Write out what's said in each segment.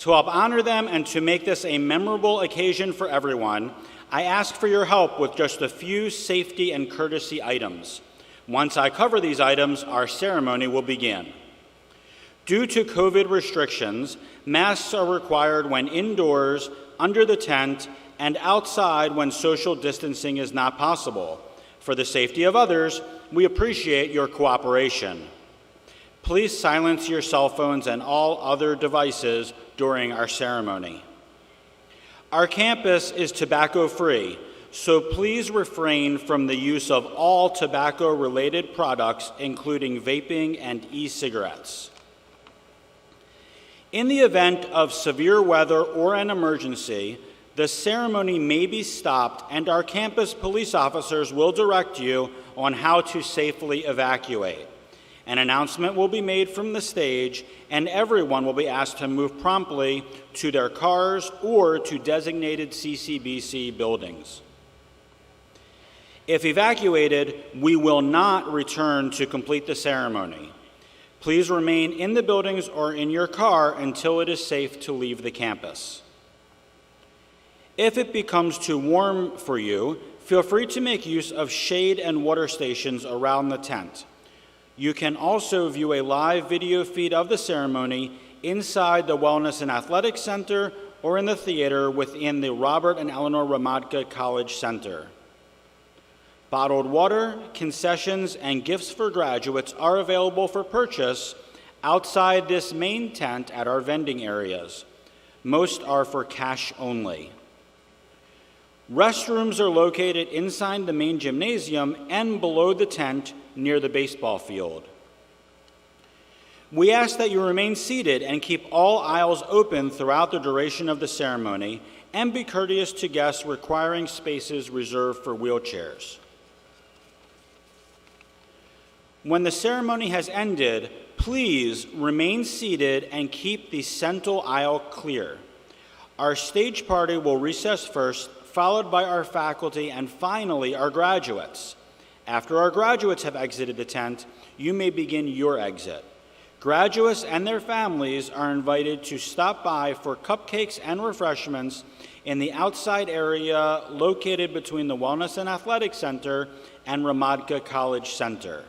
To help honor them and to make this a memorable occasion for everyone, I ask for your help with just a few safety and courtesy items. Once I cover these items, our ceremony will begin. Due to COVID restrictions, masks are required when indoors, under the tent, and outside when social distancing is not possible. For the safety of others, we appreciate your cooperation. Please silence your cell phones and all other devices during our ceremony. Our campus is tobacco-free, so please refrain from the use of all tobacco-related products, including vaping and e-cigarettes. In the event of severe weather or an emergency, the ceremony may be stopped and our campus police officers will direct you on how to safely evacuate. An announcement will be made from the stage and everyone will be asked to move promptly to their cars or to designated CCBC buildings. If evacuated, we will not return to complete the ceremony. Please remain in the buildings or in your car until it is safe to leave the campus. If it becomes too warm for you, feel free to make use of shade and water stations around the tent. You can also view a live video feed of the ceremony inside the Wellness and Athletics Center or in the theater within the Robert and Eleanor Ramadka College Center. Bottled water, concessions, and gifts for graduates are available for purchase outside this main tent at our vending areas. Most are for cash only. Restrooms are located inside the main gymnasium and below the tent near the baseball field. We ask that you remain seated and keep all aisles open throughout the duration of the ceremony and be courteous to guests requiring spaces reserved for wheelchairs. When the ceremony has ended, please remain seated and keep the central aisle clear. Our stage party will recess first, followed by our faculty, and finally our graduates. After our graduates have exited the tent, you may begin your exit. Graduates and their families are invited to stop by for cupcakes and refreshments in the outside area located between the Wellness and Athletics Center and Ramadka College Center.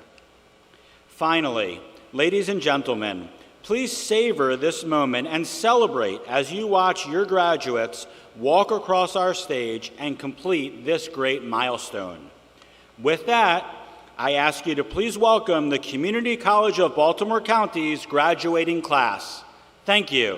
Finally, ladies and gentlemen, please savor this moment and celebrate as you watch your graduates walk across our stage and complete this great milestone. With that, I ask you to please welcome the Community College of Baltimore County's graduating class. Thank you.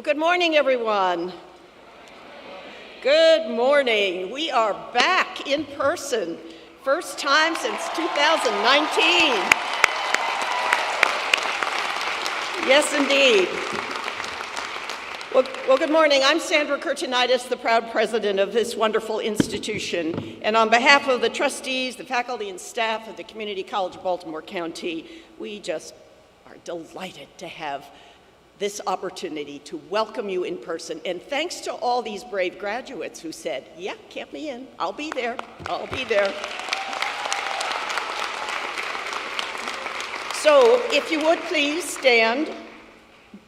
Good morning, everyone. Good morning. We are back in person. First time since 2019. Yes, indeed. Well, good morning. I'm Sandra Kirchenitis, the proud president of this wonderful institution. And on behalf of the trustees, the faculty and staff of the Community College of Baltimore County, we just are delighted to have this opportunity to welcome you in person. And thanks to all these brave graduates who said, yeah, count me in, I'll be there, I'll be there. So if you would please stand,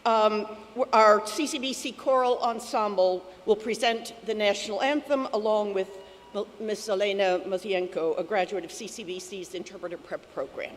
our CCBC Choral Ensemble will present the national anthem along with Ms. Elena Mozienko, a graduate of CCBC's Interpreter Prep Program.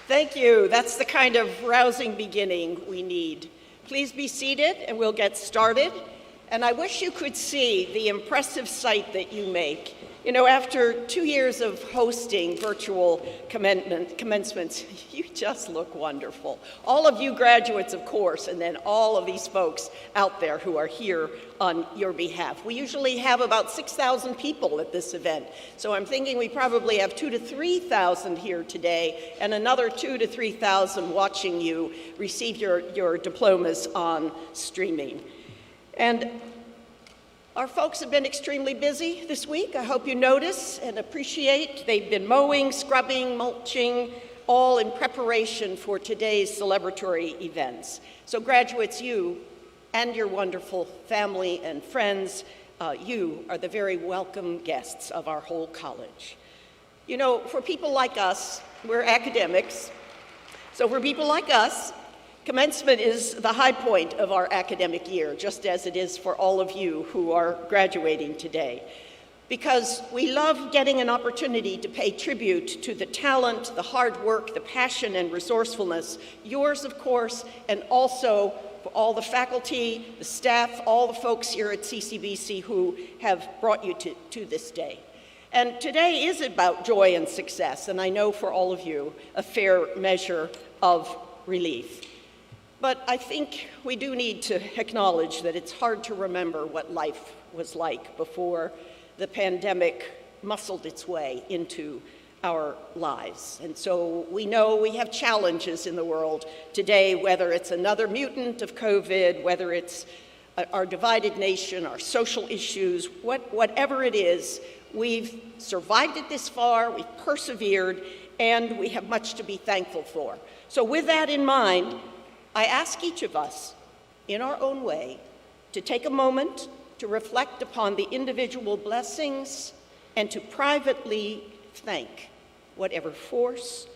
Thank you. That's the kind of rousing beginning we need. Please be seated and we'll get started. And I wish you could see the impressive sight that you make. You know, after 2 years of hosting virtual commencements, you just look wonderful. All of you graduates, of course, and then all of these folks out there who are here on your behalf. We usually have about 6,000 people at this event, so I'm thinking we probably have 2,000 to 3,000 here today, and another 2,000 to 3,000 watching you receive your diplomas on streaming. And our folks have been extremely busy this week. I hope you notice and appreciate. They've been mowing, scrubbing, mulching, all in preparation for today's celebratory events. So graduates, you and your wonderful family and friends, you are the very welcome guests of our whole college. You know, for people like us, we're academics, so for people like us, commencement is the high point of our academic year, just as it is for all of you who are graduating today. Because we love getting an opportunity to pay tribute to the talent, the hard work, the passion and resourcefulness, yours of course, and also for all the faculty, the staff, all the folks here at CCBC who have brought you to this day. And today is about joy and success, and I know for all of you, a fair measure of relief. But I think we do need to acknowledge that it's hard to remember what life was like before the pandemic muscled its way into our lives. And so we know we have challenges in the world today, whether it's another mutant of COVID, whether it's our divided nation, our social issues, whatever it is, we've survived it this far, we've persevered, and we have much to be thankful for. So with that in mind, I ask each of us, in our own way, to take a moment to reflect upon the individual blessings and to privately thank whatever force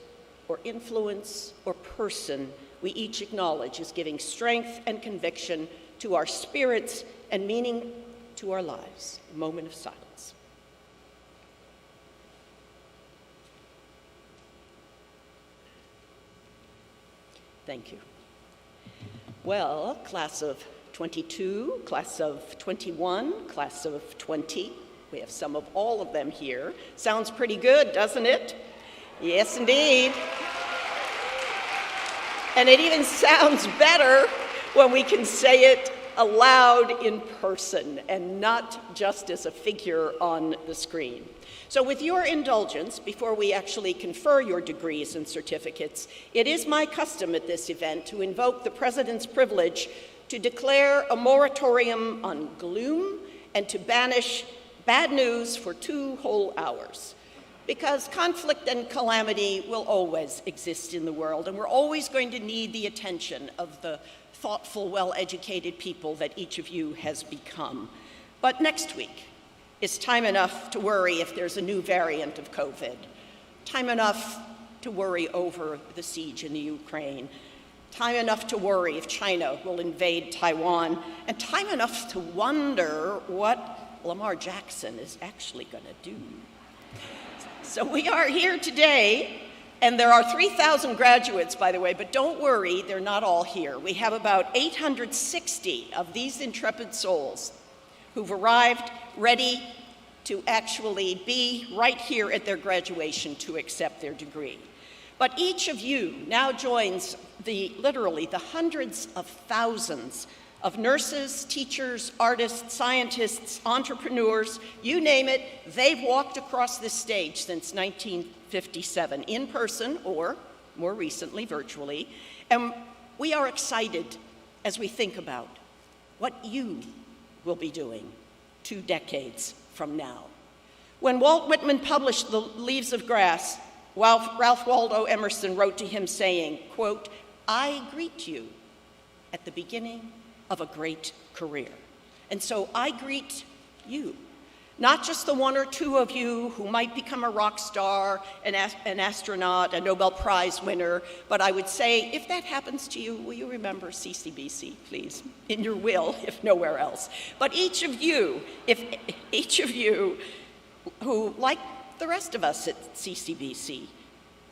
or influence or person we each acknowledge is giving strength and conviction to our spirits and meaning to our lives. A moment of silence. Thank you. Well, class of 22, class of 21, class of 20, we have some of all of them here. Sounds pretty good, doesn't it? Yes, indeed. And it even sounds better when we can say it aloud in person and not just as a figure on the screen. So with your indulgence, before we actually confer your degrees and certificates, it is my custom at this event to invoke the President's privilege to declare a moratorium on gloom and to banish bad news for 2 whole hours. Because conflict and calamity will always exist in the world, and we're always going to need the attention of the thoughtful, well-educated people that each of you has become. But next week is time enough to worry if there's a new variant of COVID, time enough to worry over the siege in the Ukraine, time enough to worry if China will invade Taiwan, and time enough to wonder what Lamar Jackson is actually going to do. So we are here today, and there are 3,000 graduates, by the way, but don't worry, they're not all here. We have about 860 of these intrepid souls who've arrived ready to actually be right here at their graduation to accept their degree. But each of you now joins literally the hundreds of thousands of nurses, teachers, artists, scientists, entrepreneurs, you name it, they've walked across this stage since 1957, in person or, more recently, virtually. And we are excited as we think about what you will be doing 2 decades from now. When Walt Whitman published The Leaves of Grass, Ralph Waldo Emerson wrote to him saying, quote, "I greet you at the beginning of a great career." And so I greet you, not just the 1 or 2 of you who might become a rock star, an astronaut, a Nobel Prize winner, but I would say, if that happens to you, will you remember CCBC, please, in your will, if nowhere else. But each of you who, like the rest of us at CCBC,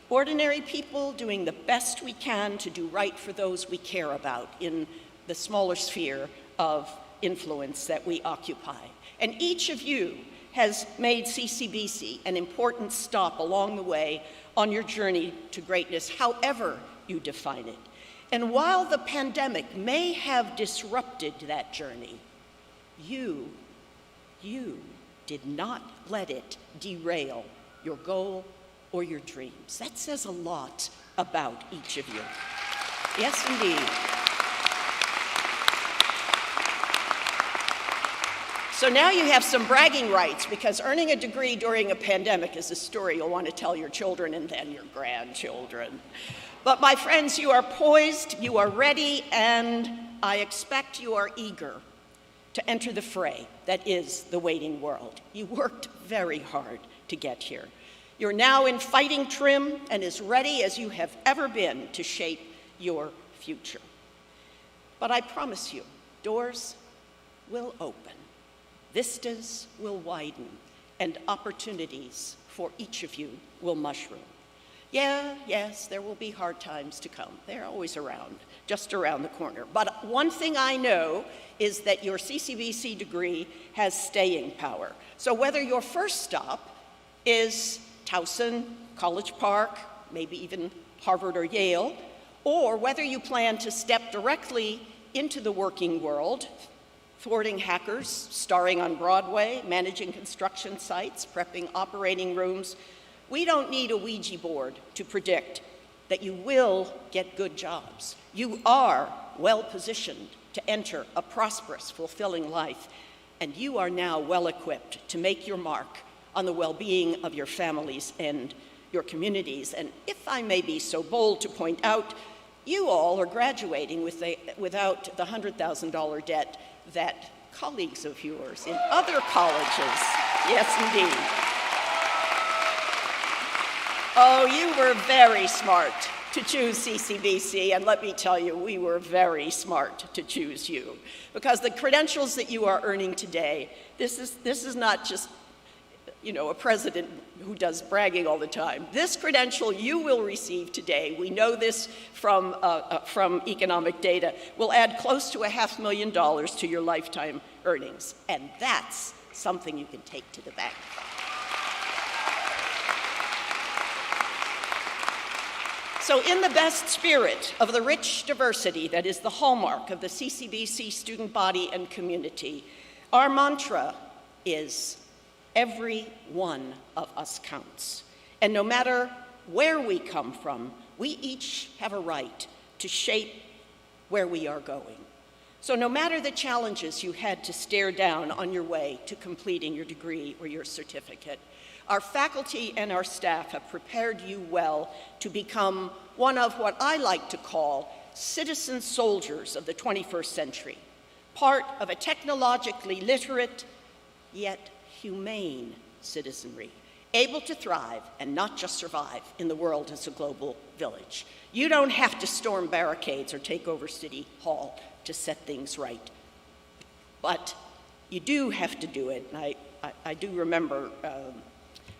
ordinary people doing the best we can to do right for those we care about in the smaller sphere of influence that we occupy. And each of you has made CCBC an important stop along the way on your journey to greatness, however you define it. And while the pandemic may have disrupted that journey, you did not let it derail your goal or your dreams. That says a lot about each of you. Yes, indeed. So now you have some bragging rights, because earning a degree during a pandemic is a story you'll want to tell your children and then your grandchildren. But my friends, you are poised, you are ready, and I expect you are eager to enter the fray that is the waiting world. You worked very hard to get here. You're now in fighting trim and as ready as you have ever been to shape your future. But I promise you, doors will open. Vistas will widen, and opportunities for each of you will mushroom. Yes, there will be hard times to come. They're always around, just around the corner. But one thing I know is that your CCBC degree has staying power. So whether your first stop is Towson, College Park, maybe even Harvard or Yale, or whether you plan to step directly into the working world, thwarting hackers, starring on Broadway, managing construction sites, prepping operating rooms, we don't need a Ouija board to predict that you will get good jobs. You are well positioned to enter a prosperous, fulfilling life, and you are now well-equipped to make your mark on the well-being of your families and your communities. And if I may be so bold to point out, you all are graduating without the $100,000 debt that colleagues of yours in other colleges, yes indeed. Oh, you were very smart to choose CCBC, and let me tell you, we were very smart to choose you, because the credentials that you are earning today, this is not just, you know, a president who does bragging all the time. This credential you will receive today, we know this from economic data, will add close to $500,000 to your lifetime earnings, and that's something you can take to the bank. So in the best spirit of the rich diversity that is the hallmark of the CCBC student body and community, our mantra is, every one of us counts. And no matter where we come from, we each have a right to shape where we are going. So no matter the challenges you had to stare down on your way to completing your degree or your certificate, our faculty and our staff have prepared you well to become one of what I like to call citizen soldiers of the 21st century, part of a technologically literate yet humane citizenry, able to thrive and not just survive in the world as a global village. You don't have to storm barricades or take over City Hall to set things right, but you do have to do it. And I do remember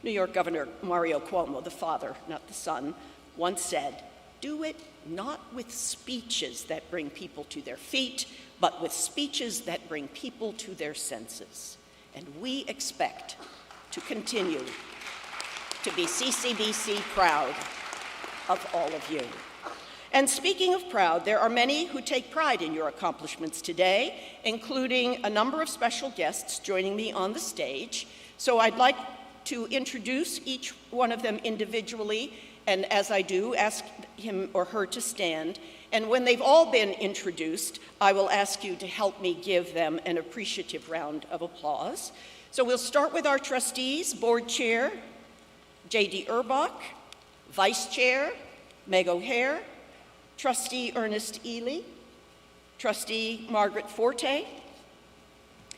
New York Governor Mario Cuomo, the father, not the son, once said, "Do it not with speeches that bring people to their feet, but with speeches that bring people to their senses." And we expect to continue to be CCBC proud of all of you. And speaking of proud, there are many who take pride in your accomplishments today, including a number of special guests joining me on the stage. So I'd like to introduce each one of them individually, and as I do, ask him or her to stand. And when they've all been introduced, I will ask you to help me give them an appreciative round of applause. So we'll start with our trustees, Board Chair J.D. Urbach, Vice Chair Meg O'Hare, Trustee Ernest Ely, Trustee Margaret Forte.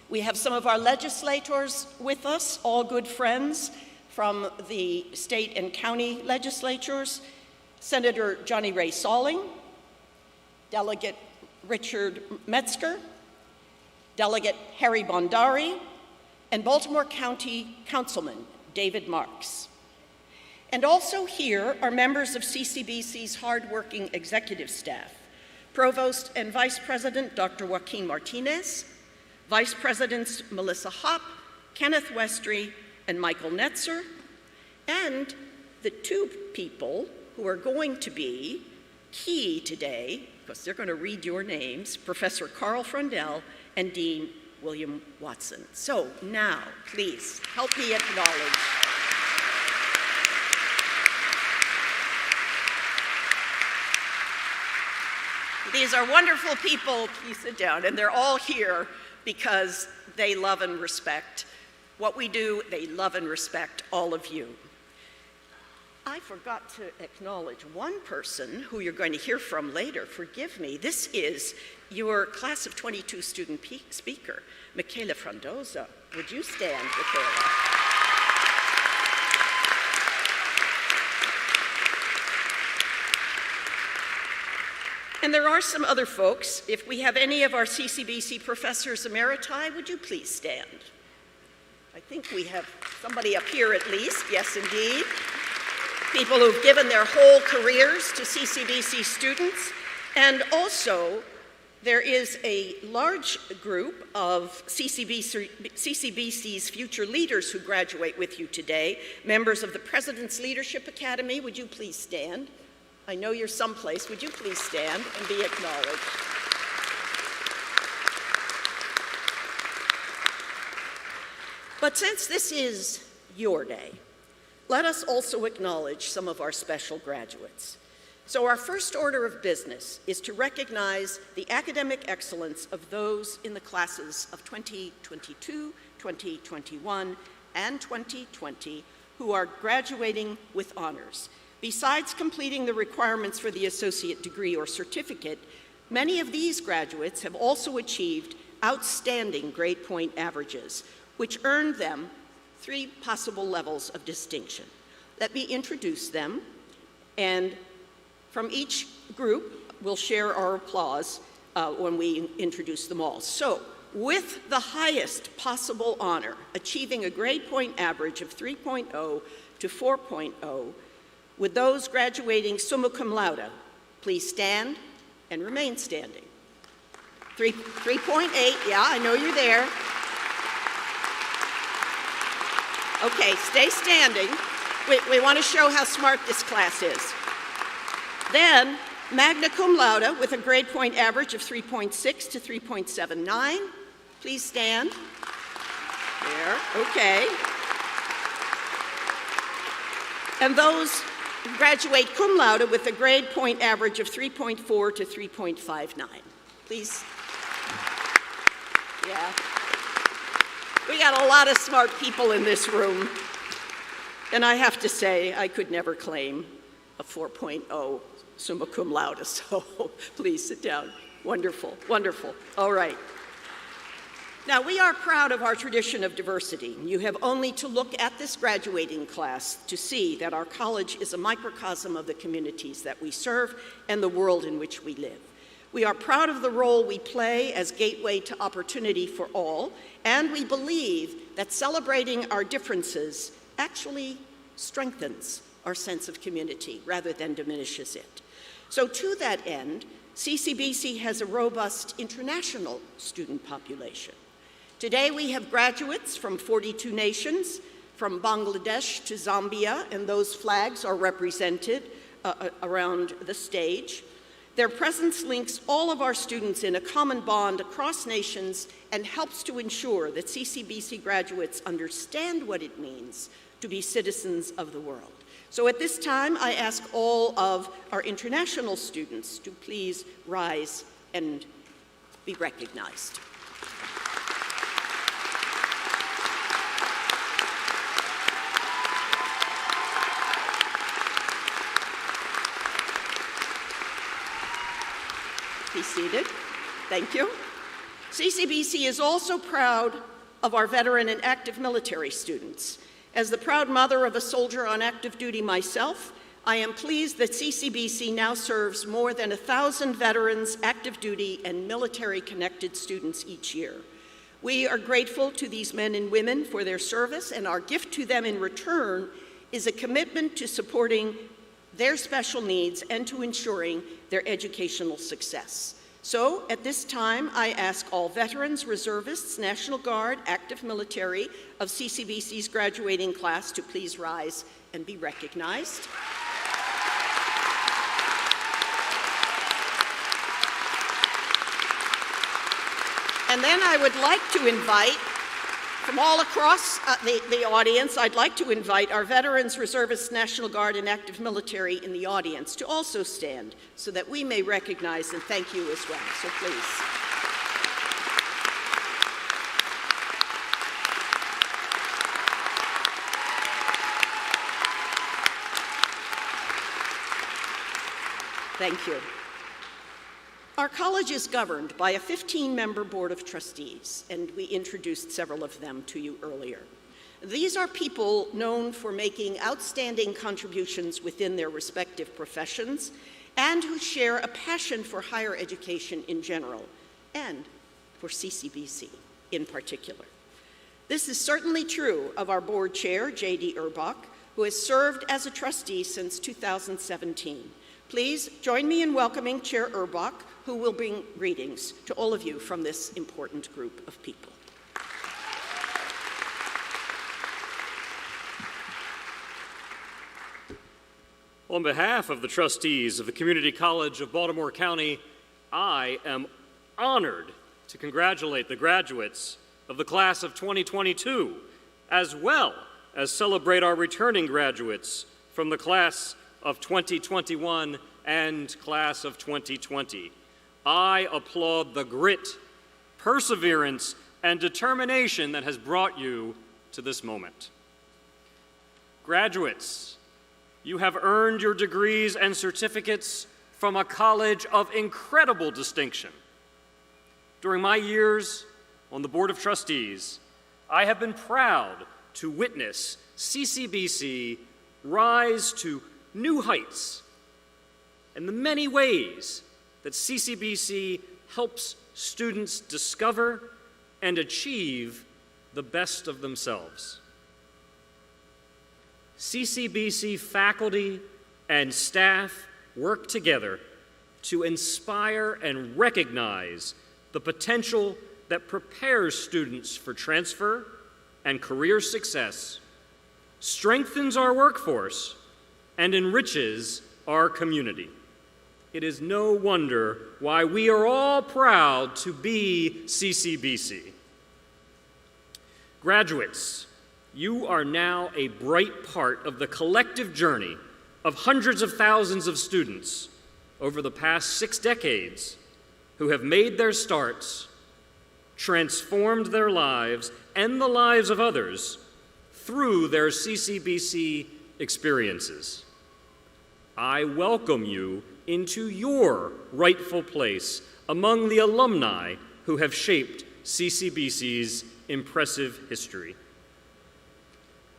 We have some of our legislators with us, all good friends from the state and county legislatures, Senator Johnny Ray Salling, Delegate Richard Metzger, Delegate Harry Bondari, and Baltimore County Councilman David Marks. And also here are members of CCBC's hardworking executive staff, Provost and Vice President Dr. Joaquin Martinez, Vice Presidents Melissa Hopp, Kenneth Westry, and Michael Netzer, and the two people who are going to be key today, because they're going to read your names, Professor Carl Frundell and Dean William Watson. So now, please, help me acknowledge these are wonderful people. Please sit down, and they're all here because they love and respect what we do. They love and respect all of you. I forgot to acknowledge one person who you're going to hear from later. Forgive me. This is your class of 22 student speaker, Michaela Frondoza. Would you stand, Michaela? And there are some other folks. If we have any of our CCBC professors emeriti, would you please stand? I think we have somebody up here at least. Yes, indeed. People who've given their whole careers to CCBC students. And also, there is a large group of CCBC's future leaders who graduate with you today, members of the President's Leadership Academy. Would you please stand? I know you're someplace. Would you please stand and be acknowledged? But since this is your day, let us also acknowledge some of our special graduates. So our first order of business is to recognize the academic excellence of those in the classes of 2022, 2021, and 2020 who are graduating with honors. Besides completing the requirements for the associate degree or certificate, many of these graduates have also achieved outstanding grade point averages, which earned them 3 possible levels of distinction. Let me introduce them, and from each group, we'll share our applause when we introduce them all. So, with the highest possible honor, achieving a grade point average of 3.0 to 4.0, with those graduating summa cum laude, please stand and remain standing. 3.8, yeah, I know you're there. Okay, stay standing. We want to show how smart this class is. Then, magna cum laude with a grade point average of 3.6 to 3.79. Please stand. There, okay. And those graduate cum laude with a grade point average of 3.4 to 3.59. Please. Yeah. We got a lot of smart people in this room. And I have to say, I could never claim a 4.0 summa cum laude, so please sit down. Wonderful, wonderful. All right. Now, we are proud of our tradition of diversity. You have only to look at this graduating class to see that our college is a microcosm of the communities that we serve and the world in which we live. We are proud of the role we play as gateway to opportunity for all, and we believe that celebrating our differences actually strengthens our sense of community rather than diminishes it. So to that end, CCBC has a robust international student population. Today we have graduates from 42 nations, from Bangladesh to Zambia, and those flags are represented around the stage. Their presence links all of our students in a common bond across nations and helps to ensure that CCBC graduates understand what it means to be citizens of the world. So at this time, I ask all of our international students to please rise and be recognized. Be seated. Thank you. CCBC is also proud of our veteran and active military students. As the proud mother of a soldier on active duty myself, I am pleased that CCBC now serves more than 1,000 veterans, active duty, and military-connected students each year. We are grateful to these men and women for their service, and our gift to them in return is a commitment to supporting their special needs and to ensuring their educational success. So, at this time, I ask all veterans, reservists, National Guard, active military of CCBC's graduating class to please rise and be recognized. And then I would like to invite, from all across the audience, I'd like to invite our veterans, reservists, National Guard, and active military in the audience to also stand so that we may recognize and thank you as well. So please. Thank you. Our college is governed by a 15-member board of trustees, and we introduced several of them to you earlier. These are people known for making outstanding contributions within their respective professions and who share a passion for higher education in general and for CCBC in particular. This is certainly true of our board chair, J.D. Urbach, who has served as a trustee since 2017. Please join me in welcoming Chair Urbach, who will bring greetings to all of you from this important group of people. On behalf of the trustees of the Community College of Baltimore County, I am honored to congratulate the graduates of the class of 2022, as well as celebrate our returning graduates from the class of 2021 and class of 2020. I applaud the grit, perseverance, and determination that has brought you to this moment. Graduates, you have earned your degrees and certificates from a college of incredible distinction. During my years on the Board of Trustees, I have been proud to witness CCBC rise to new heights and the many ways that CCBC helps students discover and achieve the best of themselves. CCBC faculty and staff work together to inspire and recognize the potential that prepares students for transfer and career success, strengthens our workforce, and enriches our community. It is no wonder why we are all proud to be CCBC. Graduates, you are now a bright part of the collective journey of hundreds of thousands of students over the past 6 decades who have made their starts, transformed their lives and the lives of others through their CCBC experiences. I welcome you into your rightful place among the alumni who have shaped CCBC's impressive history.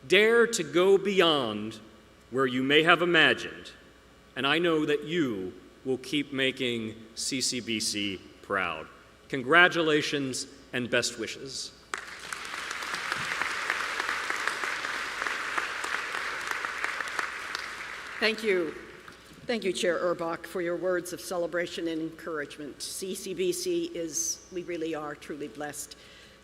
Dare to go beyond where you may have imagined, and I know that you will keep making CCBC proud. Congratulations and best wishes. Thank you. Thank you, Chair Urbach, for your words of celebration and encouragement. CCBC we really are truly blessed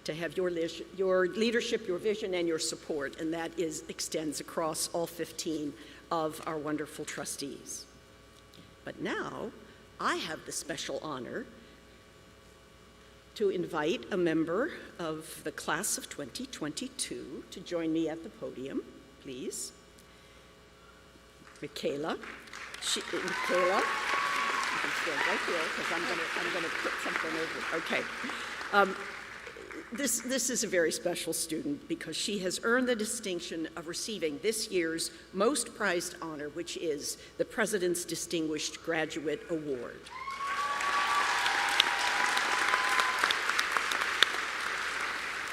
to have your leadership, your vision, and your support, and that extends across all 15 of our wonderful trustees. But now, I have the special honor to invite a member of the class of 2022 to join me at the podium, please. Michaela. Michaela. You can stand right here because I'm going to put something over. Okay. This is a very special student because she has earned the distinction of receiving this year's most prized honor, which is the President's Distinguished Graduate Award.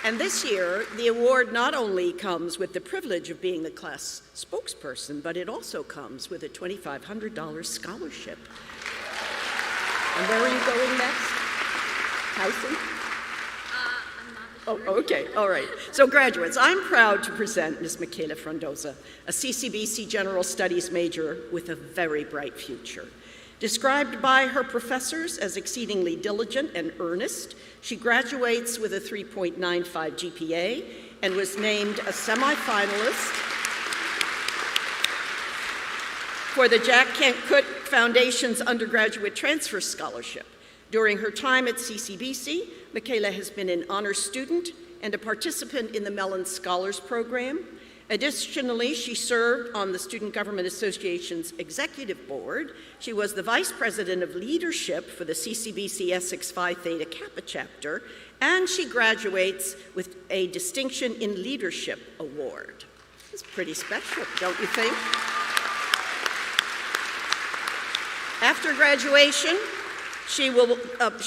And this year, the award not only comes with the privilege of being the class spokesperson, but it also comes with a $2,500 scholarship. And where are you going next? Tyson? Oh, okay, all right. So graduates, I'm proud to present Ms. Michaela Frondoza, a CCBC General Studies major with a very bright future. Described by her professors as exceedingly diligent and earnest, she graduates with a 3.95 GPA and was named a semifinalist for the Jack Kent Cooke Foundation's Undergraduate Transfer Scholarship. During her time at CCBC, Michaela has been an honor student and a participant in the Mellon Scholars Program. Additionally, she served on the Student Government Association's Executive Board. She was the Vice President of Leadership for the CCBC Essex Phi Theta Kappa chapter, and she graduates with a Distinction in Leadership Award. It's pretty special, don't you think? After graduation, she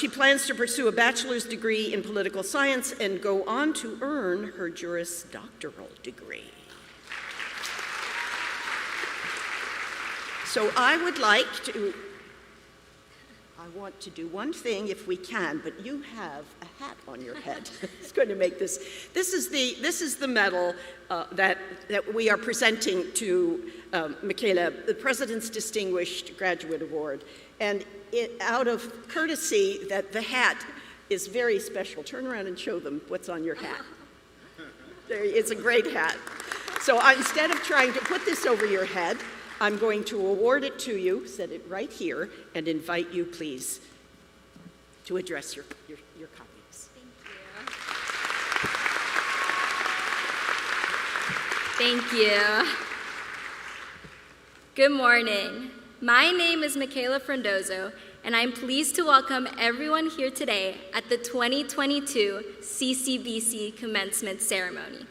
plans to pursue a bachelor's degree in political science and go on to earn her Juris Doctoral degree. So I want to do one thing if we can, but you have a hat on your head. It's going to make this is the medal that we are presenting to Michaela, the President's Distinguished Graduate Award. And out of courtesy that the hat is very special, turn around and show them what's on your hat. It's a great hat. So instead of trying to put this over your head, I'm going to award it to you, set it right here, and invite you, please, to address your colleagues. Thank you. Good morning. My name is Michaela Frondozo, and I'm pleased to welcome everyone here today at the 2022 CCBC Commencement Ceremony.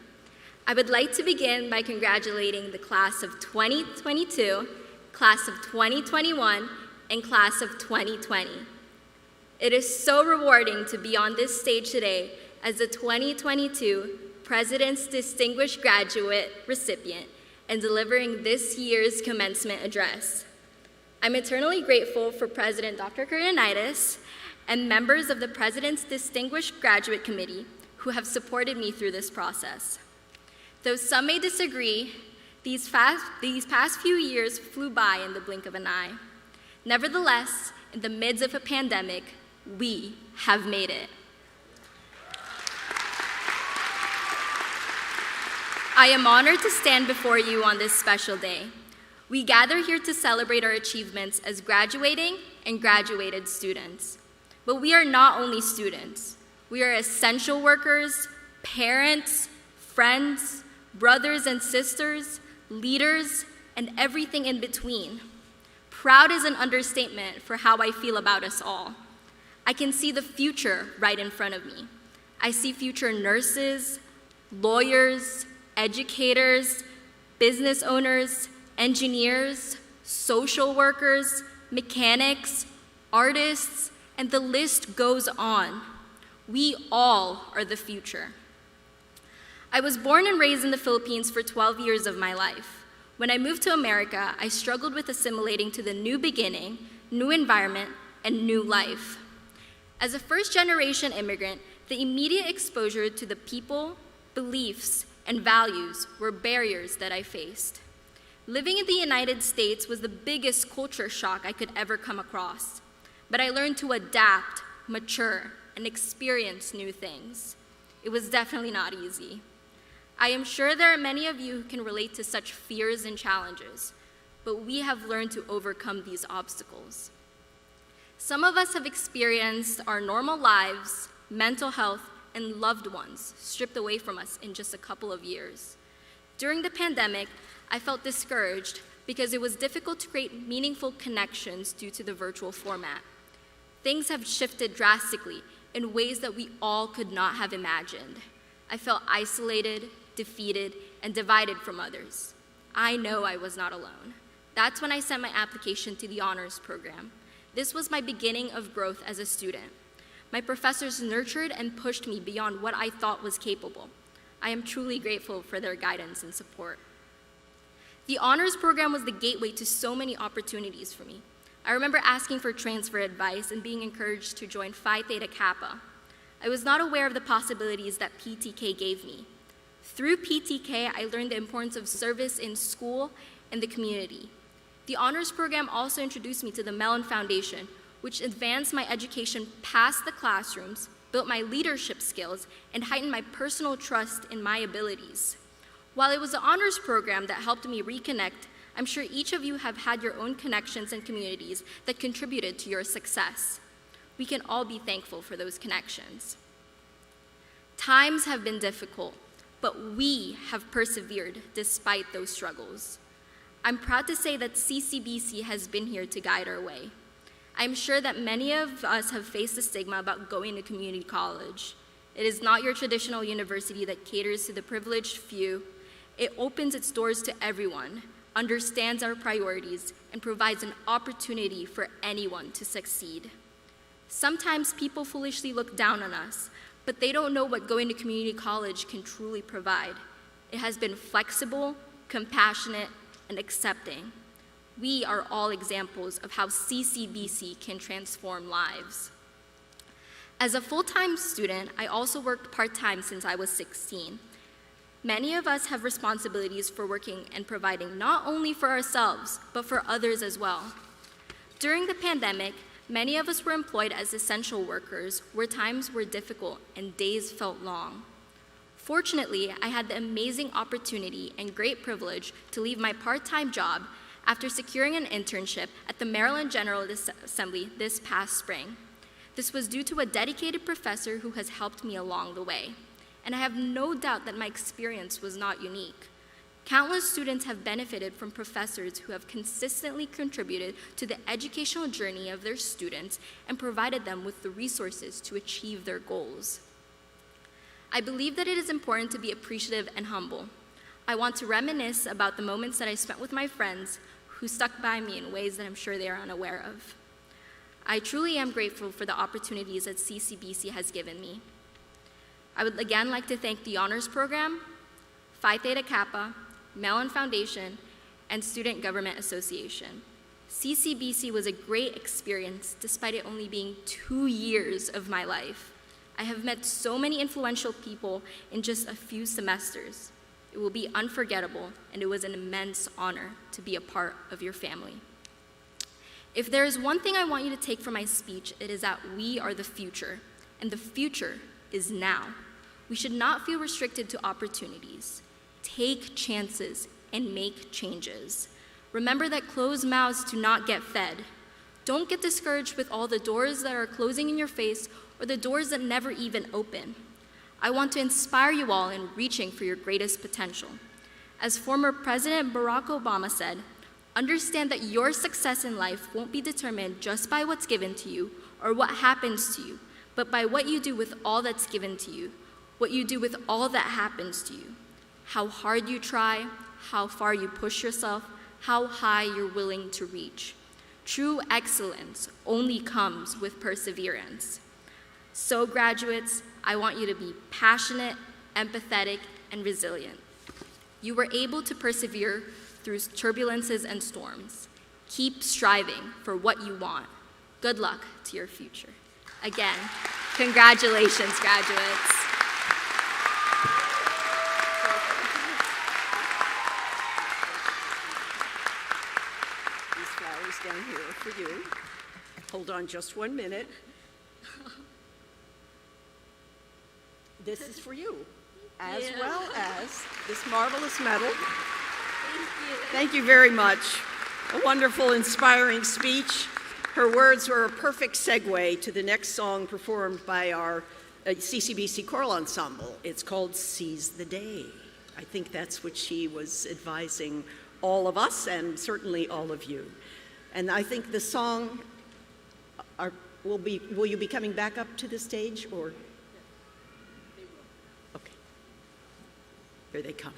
I would like to begin by congratulating the class of 2022, class of 2021, and class of 2020. It is so rewarding to be on this stage today as the 2022 President's Distinguished Graduate recipient and delivering this year's commencement address. I'm eternally grateful for President Dr. Kourtenitis and members of the President's Distinguished Graduate Committee who have supported me through this process. Though some may disagree, these past few years flew by in the blink of an eye. Nevertheless, in the midst of a pandemic, we have made it. I am honored to stand before you on this special day. We gather here to celebrate our achievements as graduating and graduated students. But we are not only students. We are essential workers, parents, friends, brothers and sisters, leaders, and everything in between. Proud is an understatement for how I feel about us all. I can see the future right in front of me. I see future nurses, lawyers, educators, business owners, engineers, social workers, mechanics, artists, and the list goes on. We all are the future. I was born and raised in the Philippines for 12 years of my life. When I moved to America, I struggled with assimilating to the new beginning, new environment, and new life. As a first-generation immigrant, the immediate exposure to the people, beliefs, and values were barriers that I faced. Living in the United States was the biggest culture shock I could ever come across, but I learned to adapt, mature, and experience new things. It was definitely not easy. I am sure there are many of you who can relate to such fears and challenges, but we have learned to overcome these obstacles. Some of us have experienced our normal lives, mental health, and loved ones stripped away from us in just a couple of years. During the pandemic, I felt discouraged because it was difficult to create meaningful connections due to the virtual format. Things have shifted drastically in ways that we all could not have imagined. I felt isolated, defeated, and divided from others. I know I was not alone. That's when I sent my application to the honors program. This was my beginning of growth as a student. My professors nurtured and pushed me beyond what I thought was capable. I am truly grateful for their guidance and support. The honors program was the gateway to so many opportunities for me. I remember asking for transfer advice and being encouraged to join Phi Theta Kappa. I was not aware of the possibilities that PTK gave me. Through PTK, I learned the importance of service in school and the community. The honors program also introduced me to the Mellon Foundation, which advanced my education past the classrooms, built my leadership skills, and heightened my personal trust in my abilities. While it was the honors program that helped me reconnect, I'm sure each of you have had your own connections and communities that contributed to your success. We can all be thankful for those connections. Times have been difficult, but we have persevered despite those struggles. I'm proud to say that CCBC has been here to guide our way. I'm sure that many of us have faced the stigma about going to community college. It is not your traditional university that caters to the privileged few. It opens its doors to everyone, understands our priorities, and provides an opportunity for anyone to succeed. Sometimes people foolishly look down on us, but they don't know what going to community college can truly provide. It has been flexible, compassionate, and accepting. We are all examples of how CCBC can transform lives. As a full-time student, I also worked part-time since I was 16. Many of us have responsibilities for working and providing not only for ourselves, but for others as well. During the pandemic, many of us were employed as essential workers where times were difficult and days felt long. Fortunately, I had the amazing opportunity and great privilege to leave my part-time job after securing an internship at the Maryland General Assembly this past spring. This was due to a dedicated professor who has helped me along the way. And I have no doubt that my experience was not unique. Countless students have benefited from professors who have consistently contributed to the educational journey of their students and provided them with the resources to achieve their goals. I believe that it is important to be appreciative and humble. I want to reminisce about the moments that I spent with my friends who stuck by me in ways that I'm sure they are unaware of. I truly am grateful for the opportunities that CCBC has given me. I would again like to thank the Honors Program, Phi Theta Kappa, Mellon Foundation, and Student Government Association. CCBC was a great experience despite it only being 2 years of my life. I have met so many influential people in just a few semesters. It will be unforgettable, and it was an immense honor to be a part of your family. If there is one thing I want you to take from my speech, it is that we are the future, and the future is now. We should not feel restricted to opportunities. Take chances and make changes. Remember that closed mouths do not get fed. Don't get discouraged with all the doors that are closing in your face or the doors that never even open. I want to inspire you all in reaching for your greatest potential. As former President Barack Obama said, understand that your success in life won't be determined just by what's given to you or what happens to you, but by what you do with all that's given to you, what you do with all that happens to you. How hard you try, how far you push yourself, how high you're willing to reach. True excellence only comes with perseverance. So graduates, I want you to be passionate, empathetic, and resilient. You were able to persevere through turbulences and storms. Keep striving for what you want. Good luck to your future. Again, congratulations, graduates. Down here for you. Hold on just 1 minute. This is for you, as well as this marvelous medal. Thank you very much. A wonderful, inspiring speech. Her words were a perfect segue to the next song performed by our CCBC Choral Ensemble. It's called Seize the Day. I think that's what she was advising all of us and certainly all of you. And I think the song, will you be coming back up to the stage, or? Okay. Here they come.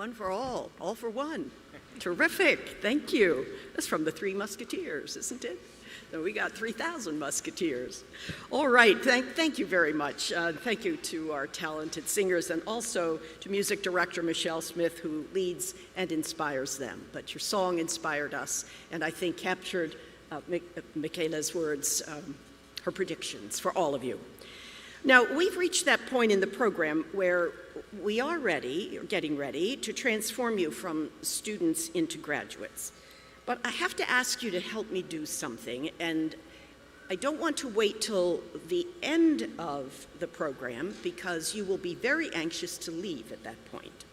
One for all for one. Terrific, thank you. That's from the Three Musketeers, isn't it? So we got 3,000 musketeers. All right, thank you very much. Thank you to our talented singers and also to music director Michelle Smith, who leads and inspires them. But your song inspired us and I think captured Michaela's words, her predictions for all of you. Now, we've reached that point in the program where we are ready, or getting ready, to transform you from students into graduates. But I have to ask you to help me do something, and I don't want to wait till the end of the program because you will be very anxious to leave at that point.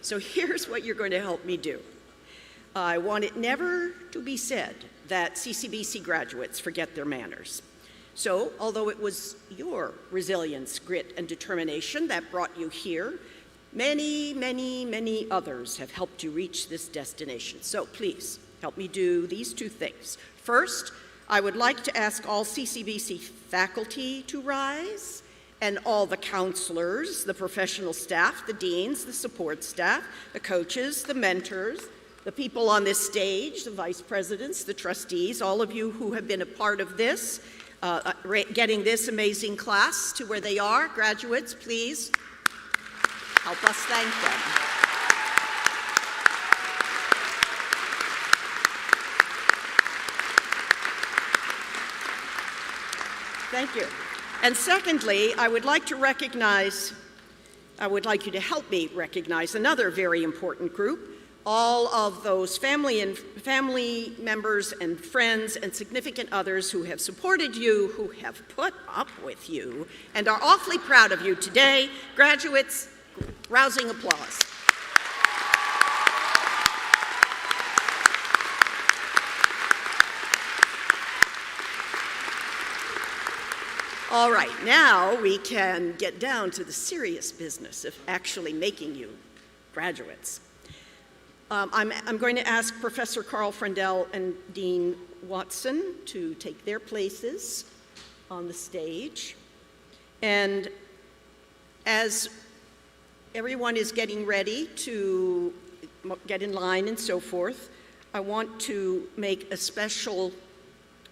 So here's what you're going to help me do. I want it never to be said that CCBC graduates forget their manners. So, although it was your resilience, grit, and determination that brought you here, many, many, many others have helped you reach this destination. So please, help me do these two things. First, I would like to ask all CCBC faculty to rise, and all the counselors, the professional staff, the deans, the support staff, the coaches, the mentors, the people on this stage, the vice presidents, the trustees, all of you who have been a part of this, getting this amazing class to where they are. Graduates, please help us thank them. Thank you. And secondly, I would like you to help me recognize another very important group, all of those family members and friends and significant others who have supported you, who have put up with you, and are awfully proud of you today. Graduates, rousing applause. All right, now we can get down to the serious business of actually making you graduates. I'm going to ask Professor Carl Frendell and Dean Watson to take their places on the stage. And as everyone is getting ready to get in line and so forth, I want to give a special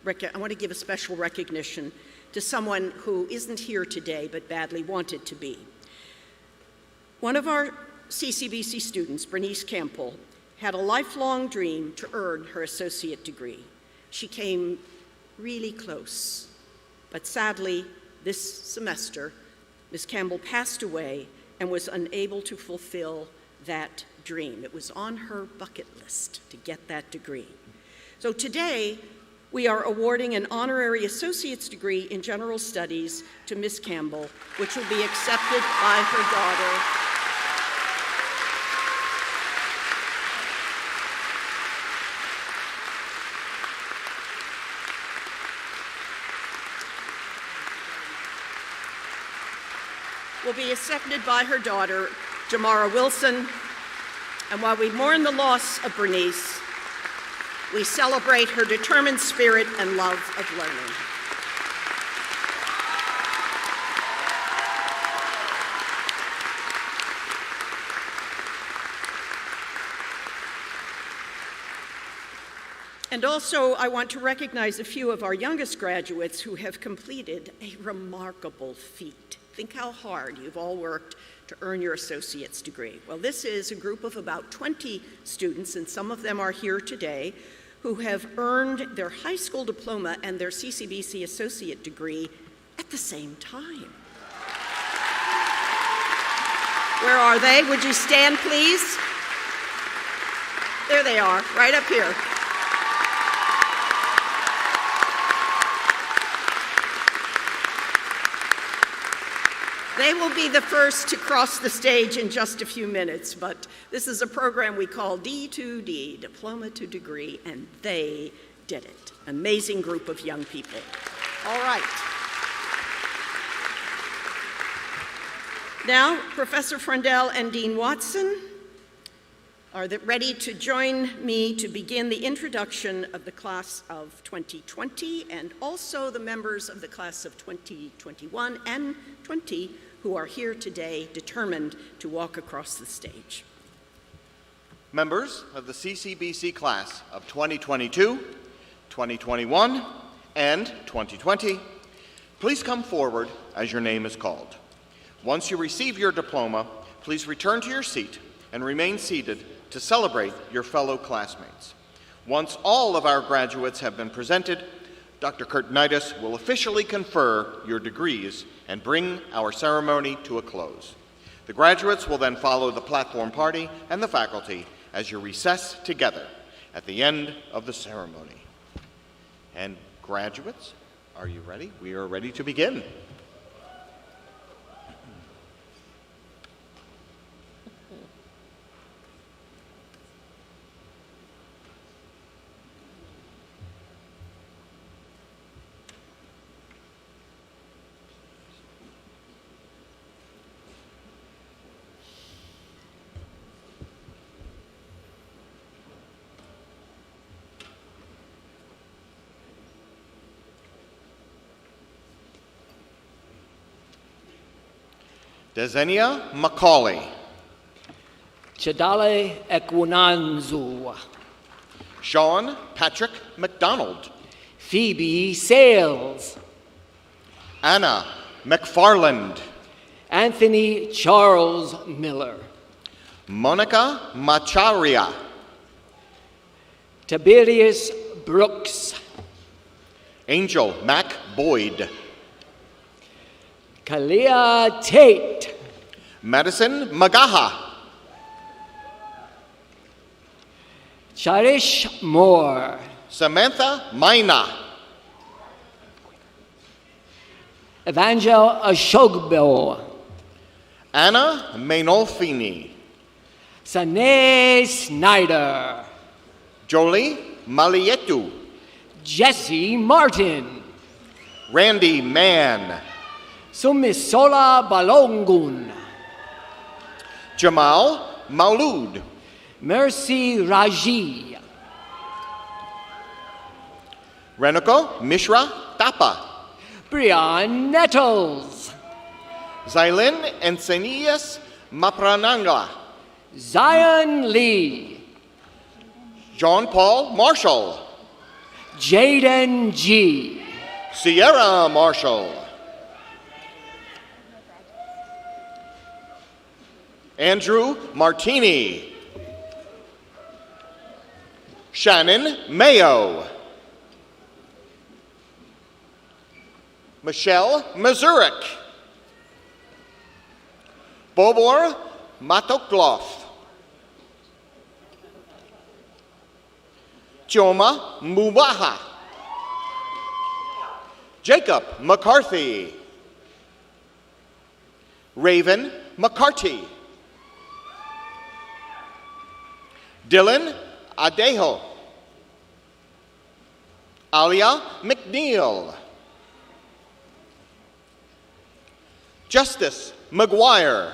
recognition to someone who isn't here today but badly wanted to be. One of our CCBC students, Bernice Campbell, had a lifelong dream to earn her associate degree. She came really close, but sadly, this semester, Ms. Campbell passed away and was unable to fulfill that dream. It was on her bucket list to get that degree. So today, we are awarding an honorary associate's degree in general studies to Ms. Campbell, which will be accepted by her daughter. Will be accepted by her daughter, Jamara Wilson. And while we mourn the loss of Bernice, we celebrate her determined spirit and love of learning. And also, I want to recognize a few of our youngest graduates who have completed a remarkable feat. Think how hard you've all worked to earn your associate's degree. Well, this is a group of about 20 students, and some of them are here today, who have earned their high school diploma and their CCBC associate degree at the same time. Where are they? Would you stand, please? There they are, right up here. They will be the first to cross the stage in just a few minutes, but this is a program we call D2D, Diploma to Degree, and they did it. Amazing group of young people. All right. Now, Professor Frendell and Dean Watson are ready to join me to begin the introduction of the class of 2020 and also the members of the class of 2021 and 20 who are here today determined to walk across the stage. Members of the CCBC class of 2022, 2021, and 2020, please come forward as your name is called. Once you receive your diploma, please return to your seat and remain seated to celebrate your fellow classmates. Once all of our graduates have been presented, Dr. Kurtinitis will officially confer your degrees and bring our ceremony to a close. The graduates will then follow the platform party and the faculty as you recess together at the end of the ceremony. And graduates, are you ready? We are ready to begin. Desenia Macaulay. Chadale Ekwananzu. Sean Patrick McDonald. Phoebe Sales. Anna McFarland. Anthony Charles Miller. Monica Macharia. Tiberius Brooks. Angel Mac Boyd. Kalia Tate. Madison Magaha. Charish Moore. Samantha Maina. Evangel Ashogbo. Anna Mainolfini. Sane Snyder. Jolie Malietu. Jesse Martin. Randy Mann. Sumisola Balongun. Jamal Maulud. Mercy Raji. Reniko Mishra Tapa. Brian Nettles. Zailin Encenias Maprananga. Zion Lee. John Paul Marshall. Jaden G. Sierra Marshall. Andrew Martini. Shannon Mayo. Michelle Mazurik. Bobor Matokloff. Chioma Mubaha. Jacob McCarthy. Raven McCarty. Dylan Adejo. Alia McNeil. Justice McGuire.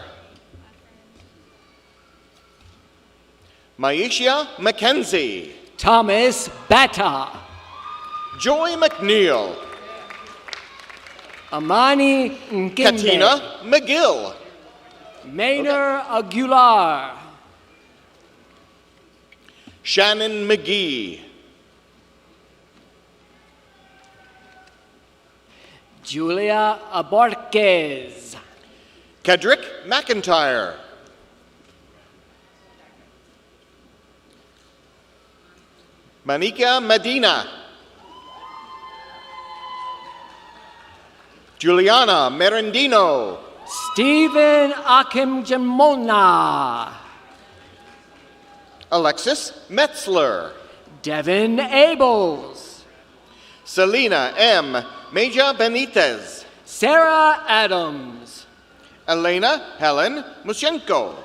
Maisha McKenzie. Thomas Bata. Joy McNeil. Amani Nkimbe. Katina McGill. Maynard Aguilar. Shannon McGee. Julia Abarquez. Kedrick McIntyre. Manika Medina. Juliana Merendino. Stephen Akimjamona. Alexis Metzler. Devin Abels. Selena M. Meja Benitez. Sarah Adams. Elena Helen Mushenko.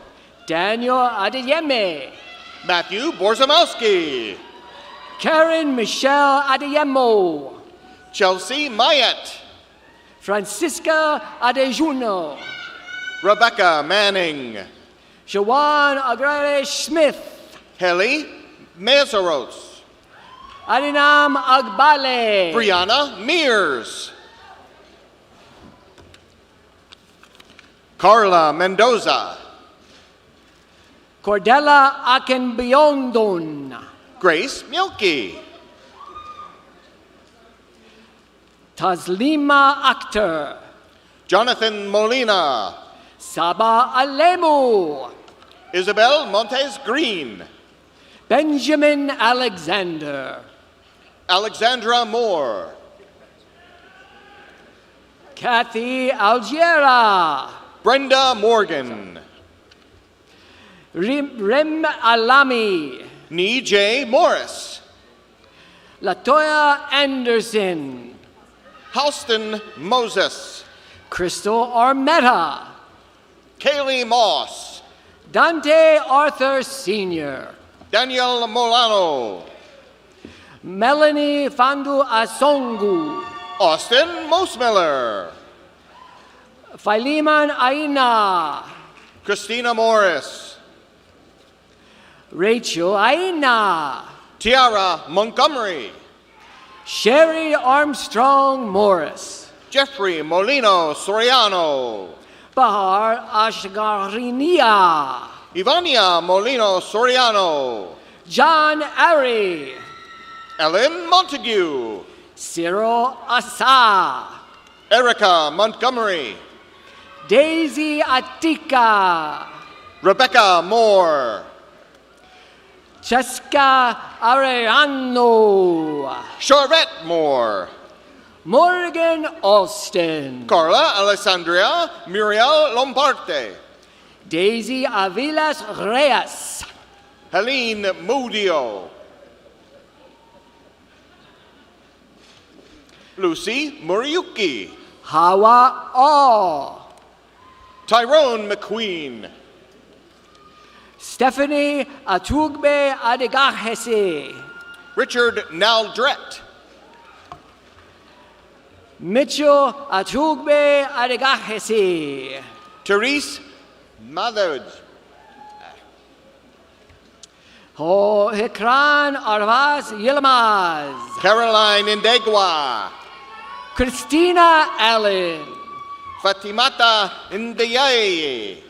Daniel Adeyemi. Matthew Borzamowski. Karen Michelle Adeyemo. Chelsea Mayet. Francisca Adejuno. Rebecca Manning. Shawan Aguirre Smith. Heli Mezaros. Arinam Agbale. Brianna Mears. Carla Mendoza. Cordella Akenbiondon. Grace Mielke. Taslima Akhtar. Jonathan Molina. Saba Alemu. Isabel Montes Green. Benjamin Alexander. Alexandra Moore. Kathy Algiera. Brenda Morgan. Rem Alami. Nee J. Morris. Latoya Anderson. Halston Moses. Crystal Armetta. Kaylee Moss. Dante Arthur Sr. Daniel Molano. Melanie Fandu Asongu. Austin Mosmiller. Philemon Aina. Christina Morris. Rachel Aina. Tiara Montgomery. Sherry Armstrong Morris. Jeffrey Molino Soriano. Bahar Ashgarinia. Ivania Molino Soriano. John Ari. Ellen Montague. Cyril Asa. Erica Montgomery. Daisy Atika. Rebecca Moore. Cheska Arellano. Charette Moore. Morgan Alston. Carla Alessandria Muriel Lombarte. Daisy Avilas Reyes. Helene Mudio. Lucy Muriuki. Hawa All. Tyrone McQueen. Stephanie Atugbe Adegahese. Richard Naldret. Mitchell Atugbe Adegahese. Therese Mathers. Ho Hekran Arvas Yilmaz. Caroline Indegwa. Christina Allen. Fatimata Ndiaye.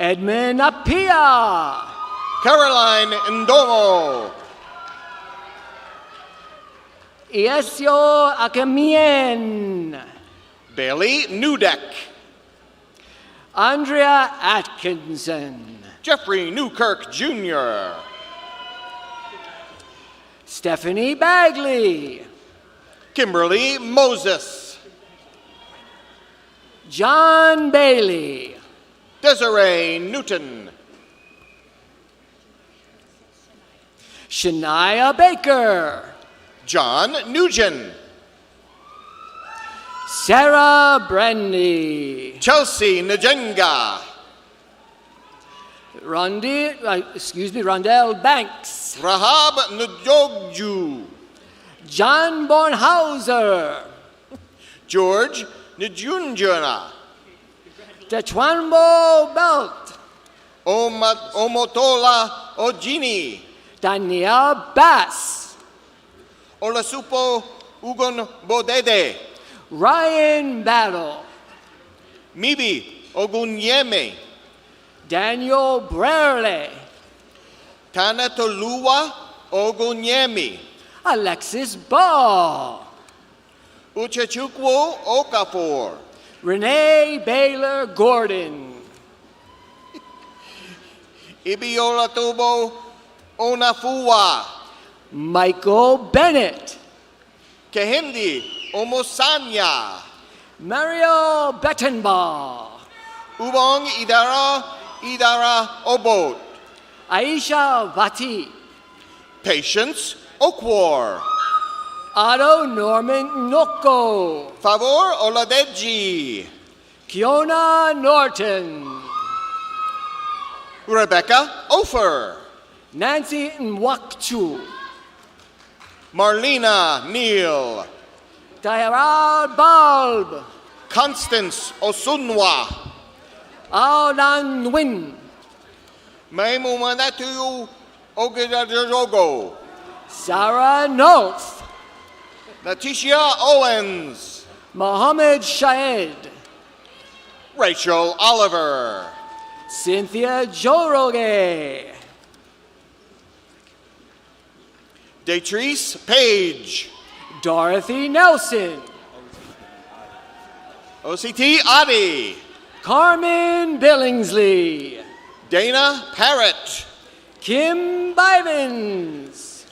Edmund Apia. Caroline Ndomo. Iesio Akemien. Bailey Newdeck. Andrea Atkinson. Jeffrey Newkirk Jr. Stephanie Bagley. Kimberly Moses. John Bailey. Desiree Newton. Shania Baker. John Nugent. Sarah Brandy. Chelsea Njenga. Rondell Banks. Rahab Njogju. John Bornhauser. George Njunjuna. Tetwanbo Belt. Omotola Ojini. Danielle Bass. Olasupo Ugon Bodede. Ryan Battle. Mibi Ogunyeme. Daniel Brerle. Tanatolua Ogunyemi. Alexis Ball. Uchechukwu Okafor. Renee Baylor Gordon. Ibiola Tubo Onafua. Michael Bennett. Kehindi Omosanya. Mario Bettenbaugh. Ubong Idara Obot. Aisha Vati. Patience Okwar. Otto Norman Noko. Favor Oladeji. Kiona Norton. Rebecca Ofer. Nancy Nwakchu. Marlena Neal. Tyrell Bulb. Constance Osunwa. Alan Nguyen. Maimumanatu Ogedajogo. Sarah Nolf. Letitia Owens. Mohammed Shahed. Rachel Oliver. Cynthia Joroge. Detrice Page. Dorothy Nelson. OCT Adi. Carmen Billingsley. Dana Parrott. Kim Bivens.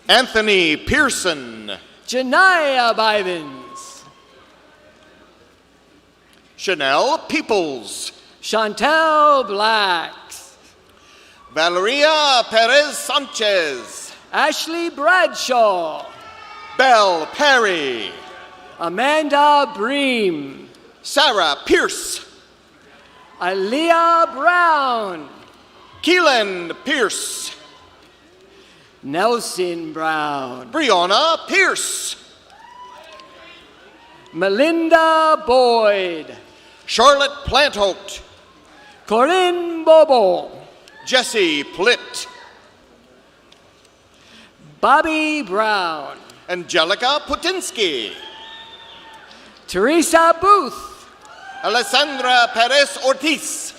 Anthony Pearson. Janaya Bivens. Chanel Peoples. Chantel Blacks. Valeria Perez Sanchez. Ashley Bradshaw. Belle Perry. Amanda Bream. Sarah Pierce. Aaliyah Brown. Keelan Pierce. Nelson Brown. Brianna Pierce. Melinda Boyd. Charlotte Plantholt. Corinne Bobo. Jesse Plitt. Bobby Brown. Angelica Putinsky. Teresa Booth. Alessandra Perez Ortiz.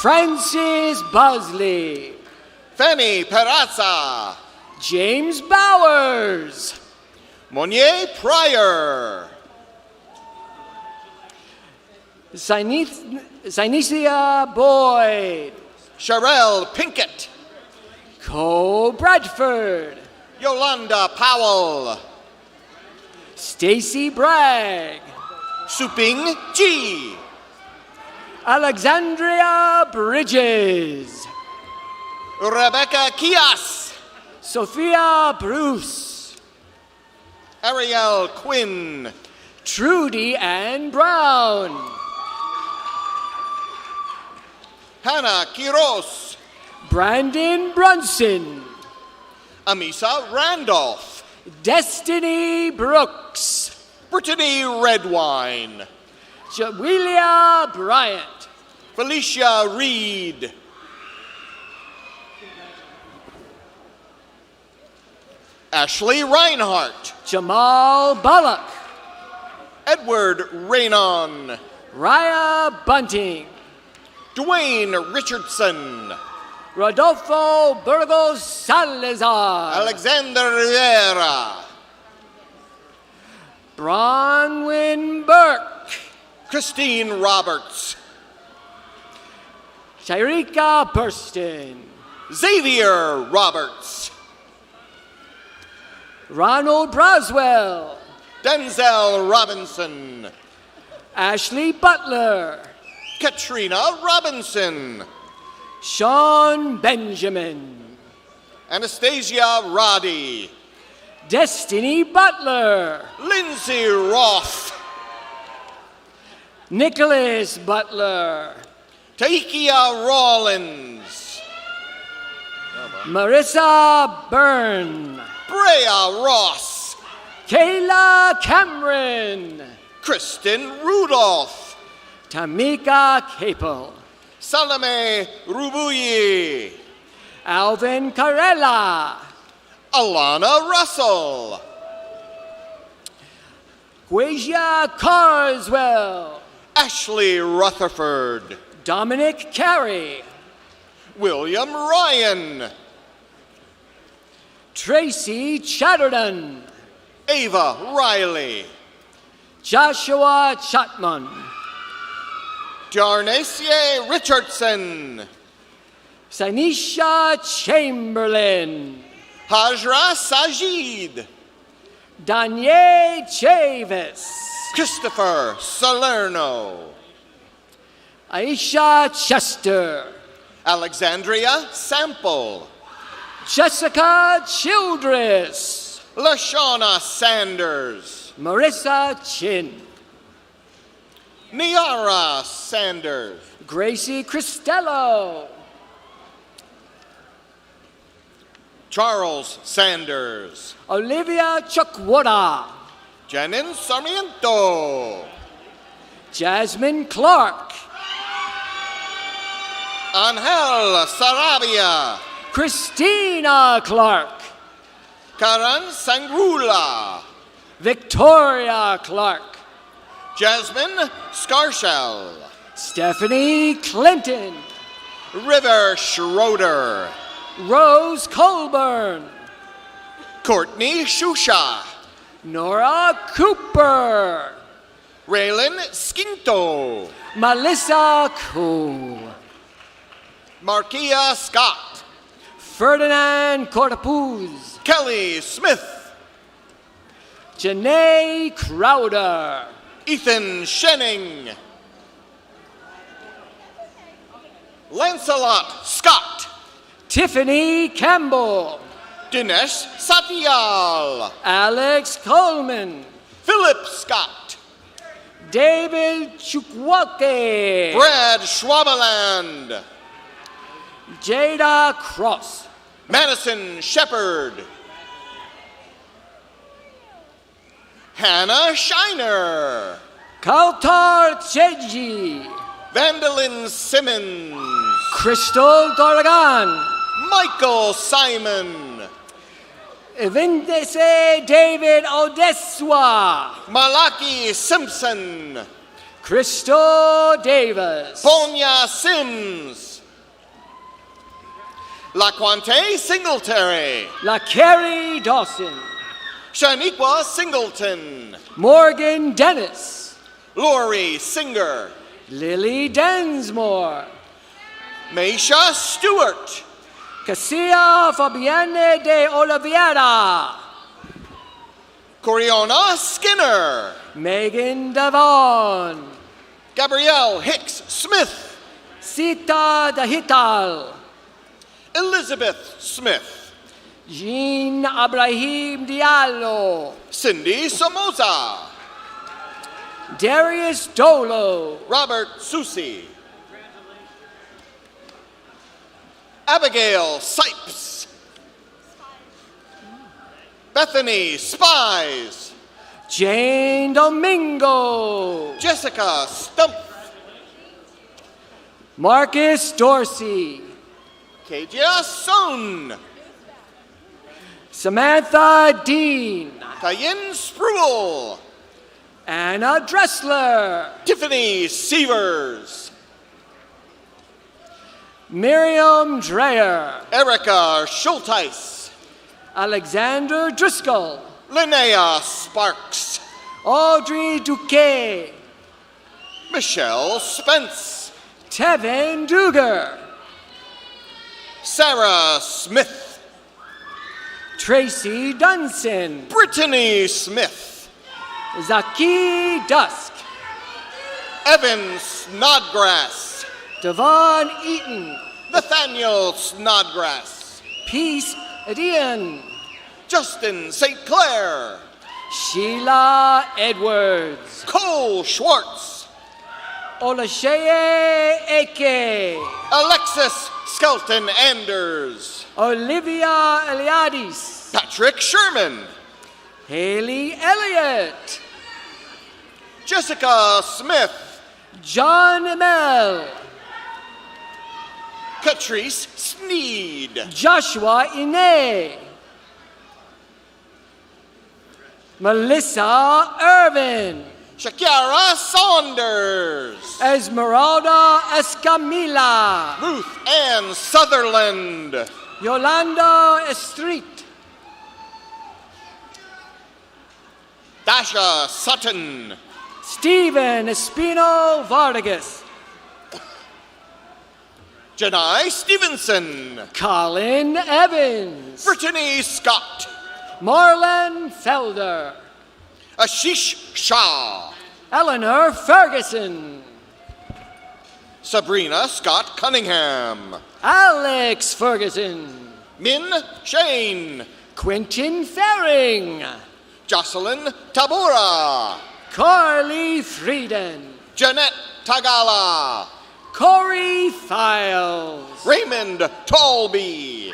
Francis Bosley. Fanny Peraza. James Bowers. Monier Pryor. Synesia Boyd. Sherelle Pinkett. Cole Bradford. Yolanda Powell. Stacy Bragg. Suping G. Alexandria Bridges. Rebecca Kias. Sophia Bruce. Ariel Quinn. Trudy Ann Brown. Hannah Quiros. Brandon Brunson. Amisa Randolph. Destiny Brooks. Brittany Redwine. Jawelia Bryant. Felicia Reed. Ashley Reinhart. Jamal Bullock. Edward Raynon. Raya Bunting. Dwayne Richardson. Rodolfo Burgos Salazar. Alexander Rivera. Bronwyn Burke. Christine Roberts. Shirika Burston. Xavier Roberts. Ronald Braswell. Denzel Robinson. Ashley Butler. Katrina Robinson. Sean Benjamin. Anastasia Roddy. Destiny Butler. Lindsay Roth. Nicholas Butler. Taikia Rawlins. Marissa Byrne. Brea Ross. Kayla Cameron. Kristen Rudolph. Tamika Capel. Salome Rubuyi. Alvin Carella. Alana Russell. Quasia Carswell. Ashley Rutherford. Dominic Carey. William Ryan. Tracy Chatterton. Ava Riley. Joshua Chapman. Jarnacia Richardson. Sanisha Chamberlain. Hajra Sajid. Danye Chavis. Christopher Salerno. Aisha Chester. Alexandria Sample. Jessica Childress. Lashana Sanders. Marissa Chin. Niara Sanders. Gracie Cristello. Charles Sanders. Olivia Chukwuta. Janin Sarmiento. Jasmine Clark. Angel Sarabia. Christina Clark. Karan Sangrula. Victoria Clark. Jasmine Scarshell. Stephanie Clinton. River Schroeder. Rose Colburn. Courtney Shusha. Nora Cooper. Raylan Skinto. Melissa Koo. Markia Scott. Ferdinand Cortapuz. Kelly Smith. Janae Crowder. Ethan Shenning. Lancelot Scott. Tiffany Campbell. Dinesh Satyal. Alex Coleman. Philip Scott. David Chukwuke. Brad Schwabeland. Jada Cross. Madison Shepard. Hannah Shiner. Kautar Cheji. Vandalyn Simmons. Crystal Dorgan. Michael Simon. Evindese David Odeswa. Malaki Simpson. Crystal Davis. Ponya Sims. LaQuante Singletary. LaCarrie Dawson. Shaniqua Singleton. Morgan Dennis. Lori Singer. Lily Densmore. Maisha Stewart. Cassia Fabienne de Oliveira. Coriona Skinner. Megan Devon. Gabrielle Hicks Smith. Sita Dahital. Elizabeth Smith. Jean Abrahim Diallo. Cindy Somoza. Darius Dolo. Robert Susi. Abigail Sipes. Bethany Spies. Jane Domingo. Jessica Stump. Marcus Dorsey. Kajia Son. Samantha Dean. Tayin Spruill. Anna Dressler. Tiffany Sievers. Miriam Dreyer. Erica Schulteis. Alexander Driscoll. Linnea Sparks. Audrey Duque. Michelle Spence. Tevin Duger. Sarah Smith. Tracy Dunson. Brittany Smith. Zaki Dusk. Evan Snodgrass. Devon Eaton. Nathaniel Snodgrass. Peace Edian. Justin St. Clair. Sheila Edwards. Cole Schwartz. Olasheye Eke. Alexis Skelton Anders. Olivia Eliadis. Patrick Sherman. Haley Elliott. Jessica Smith. John Emel. Catrice Sneed. Joshua Ine. Melissa Irvin. Shakira Saunders. Esmeralda Escamilla. Ruth Ann Sutherland. Yolanda Estreet. Dasha Sutton. Stephen Espino Vargas. Janai Stevenson. Colin Evans. Brittany Scott. Marlon Felder. Ashish Shah. Eleanor Ferguson. Sabrina Scott Cunningham. Alex Ferguson. Min Shane. Quentin Faring. Jocelyn Tabora. Carly Frieden. Jeanette Tagala. Corey Files. Raymond Talby.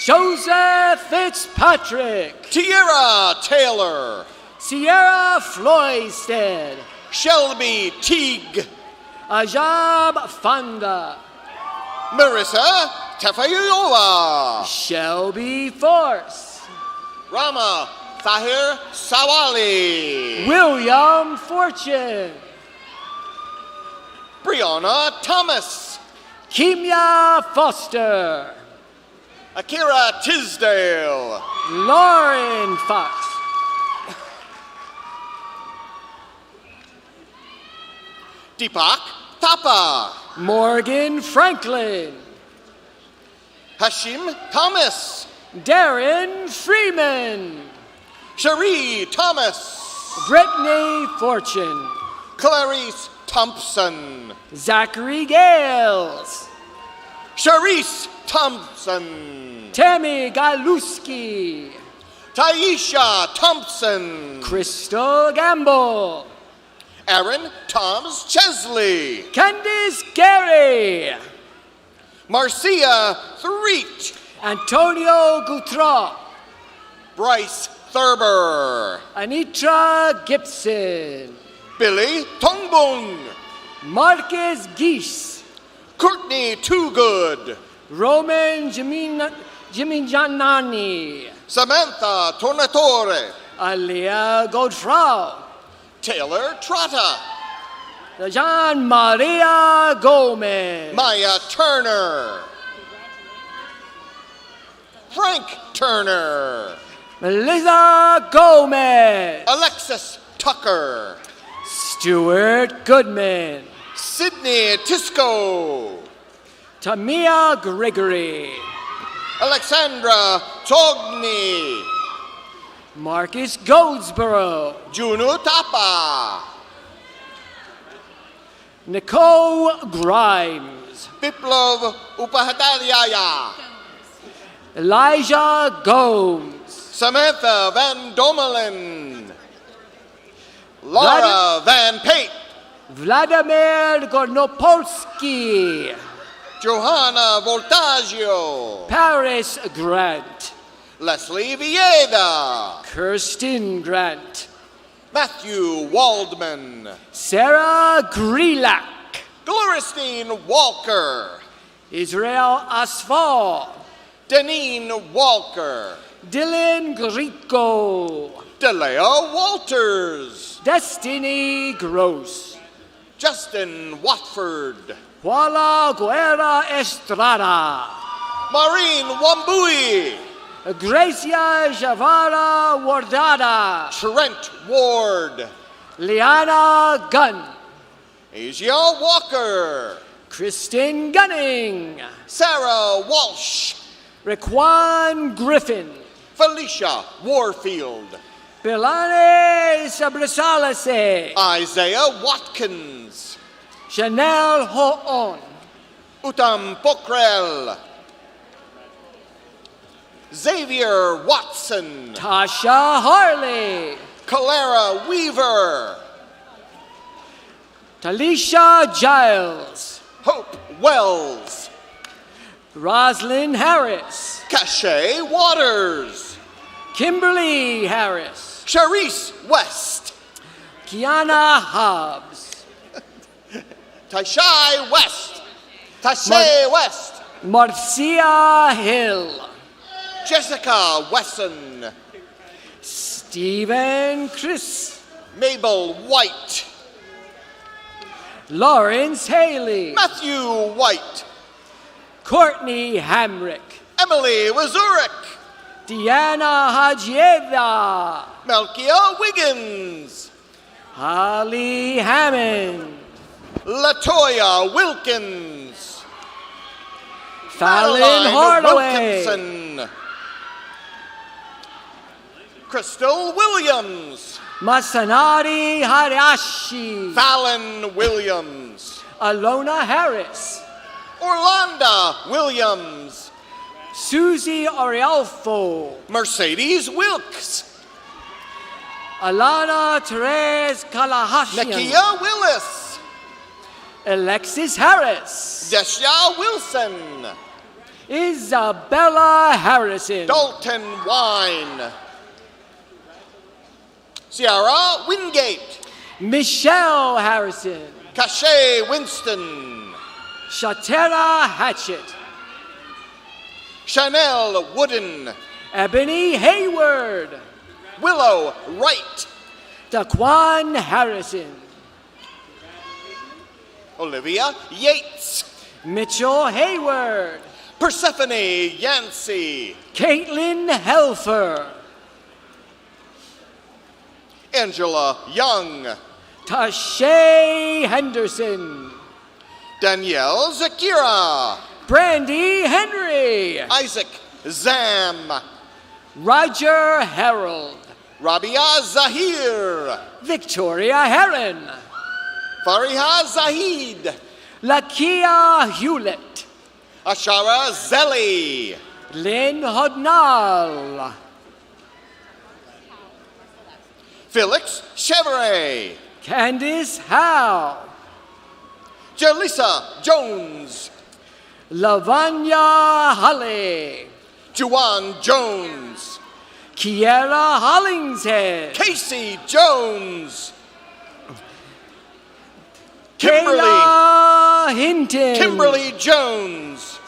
Joseph Fitzpatrick. Tierra Taylor. Sierra Floysted. Shelby Teague. Ajab Fanda. Marissa Tefayula. Shelby Force. Rama Tahir Sawali. William Fortune. Brianna Thomas. Kimya Foster. Akira Tisdale. Lauren Fox. Deepak Thapa. Morgan Franklin. Hashim Thomas. Darren Freeman. Cherie Thomas. Brittany Fortune. Clarice Thompson. Zachary Gales. Charisse Thompson. Tammy Galuski. Taisha Thompson. Crystal Gamble. Aaron Toms Chesley. Candice Gary. Marcia Threet. Antonio Gutra. Bryce Thurber. Anitra Gibson. Billy Tongbung. Marcus Geese. Courtney Toogood. Roman Gimignani. Samantha Tornatore. Alia Godfrau. Taylor Trotta. Jean Maria Gomez. Maya Turner. Frank Turner. Melissa Gomez. Alexis Tucker. Stuart Goodman. Sydney Tisco. Tamia Gregory. Alexandra Togni. Marcus Goldsboro. Junu Tapa. Nicole Grimes. Biplov Upahatayaya. Elijah Gomes. Samantha Van Domelen. Laura Van Pate. Vladimir Gornopolsky. Johanna Voltaggio. Paris Grant. Leslie Vieda. Kirsten Grant. Matthew Waldman. Sarah Grelak. Gloristine Walker. Israel Asfal. Deneen Walker. Dylan Grico. Delea Walters. Destiny Gross. Justin Watford. Juana Guerra Estrada. Maureen Wambui. Gracia Javara Wardada. Trent Ward. Liana Gunn. Asia Walker. Kristen Gunning. Sarah Walsh. Raquan Griffin. Felicia Warfield. Pilane Sabresalase. Isaiah Watkins. Chanel Hoon. Utam Pokrel. Xavier Watson. Tasha Harley. Clara Weaver. Talisha Giles. Hope Wells. Roslyn Harris. Cachet Waters. Kimberly Harris. Charisse West. Kiana Hobbs. Tashai West. Tashay West. Marcia Hill. Jessica Wesson. Stephen Chris. Mabel White. Lawrence Haley. Matthew White. Courtney Hamrick. Emily Wazurek. Deanna Hajieva. Melkia Wiggins. Holly Hammond. Latoya Wilkins. Fallon Madeline Hardaway. Wilkinson. Crystal Williams. Masanari Harashi. Fallon Williams. Alona Harris. Orlando Williams. Susie Oriolfo. Mercedes Wilkes. Alana Therese Kalahashian. Nakia Willis. Alexis Harris. Desha Wilson. Isabella Harrison. Dalton Wine. Ciara Wingate. Michelle Harrison. Cachet Winston. Shatera Hatchett. Chanel Wooden. Ebony Hayward. Willow Wright. Daquan Harrison. Olivia Yates. Mitchell Hayward. Persephone Yancey. Caitlin Helfer. Angela Young. Tashay Henderson. Danielle Zakira. Brandy Henry. Isaac Zam. Roger Harold. Rabia Zahir. Victoria Heron. Fariha Zahid. Lakia Hewlett. Ashara Zeli. Lynn Hodnall. Felix Chevrolet. Candice Howe. Jalissa Jones. Lavanya Holly. Juwan Jones. Kiera Hollingshead. Casey Jones. Kimberly. Kayla Hinton. Kimberly Jones.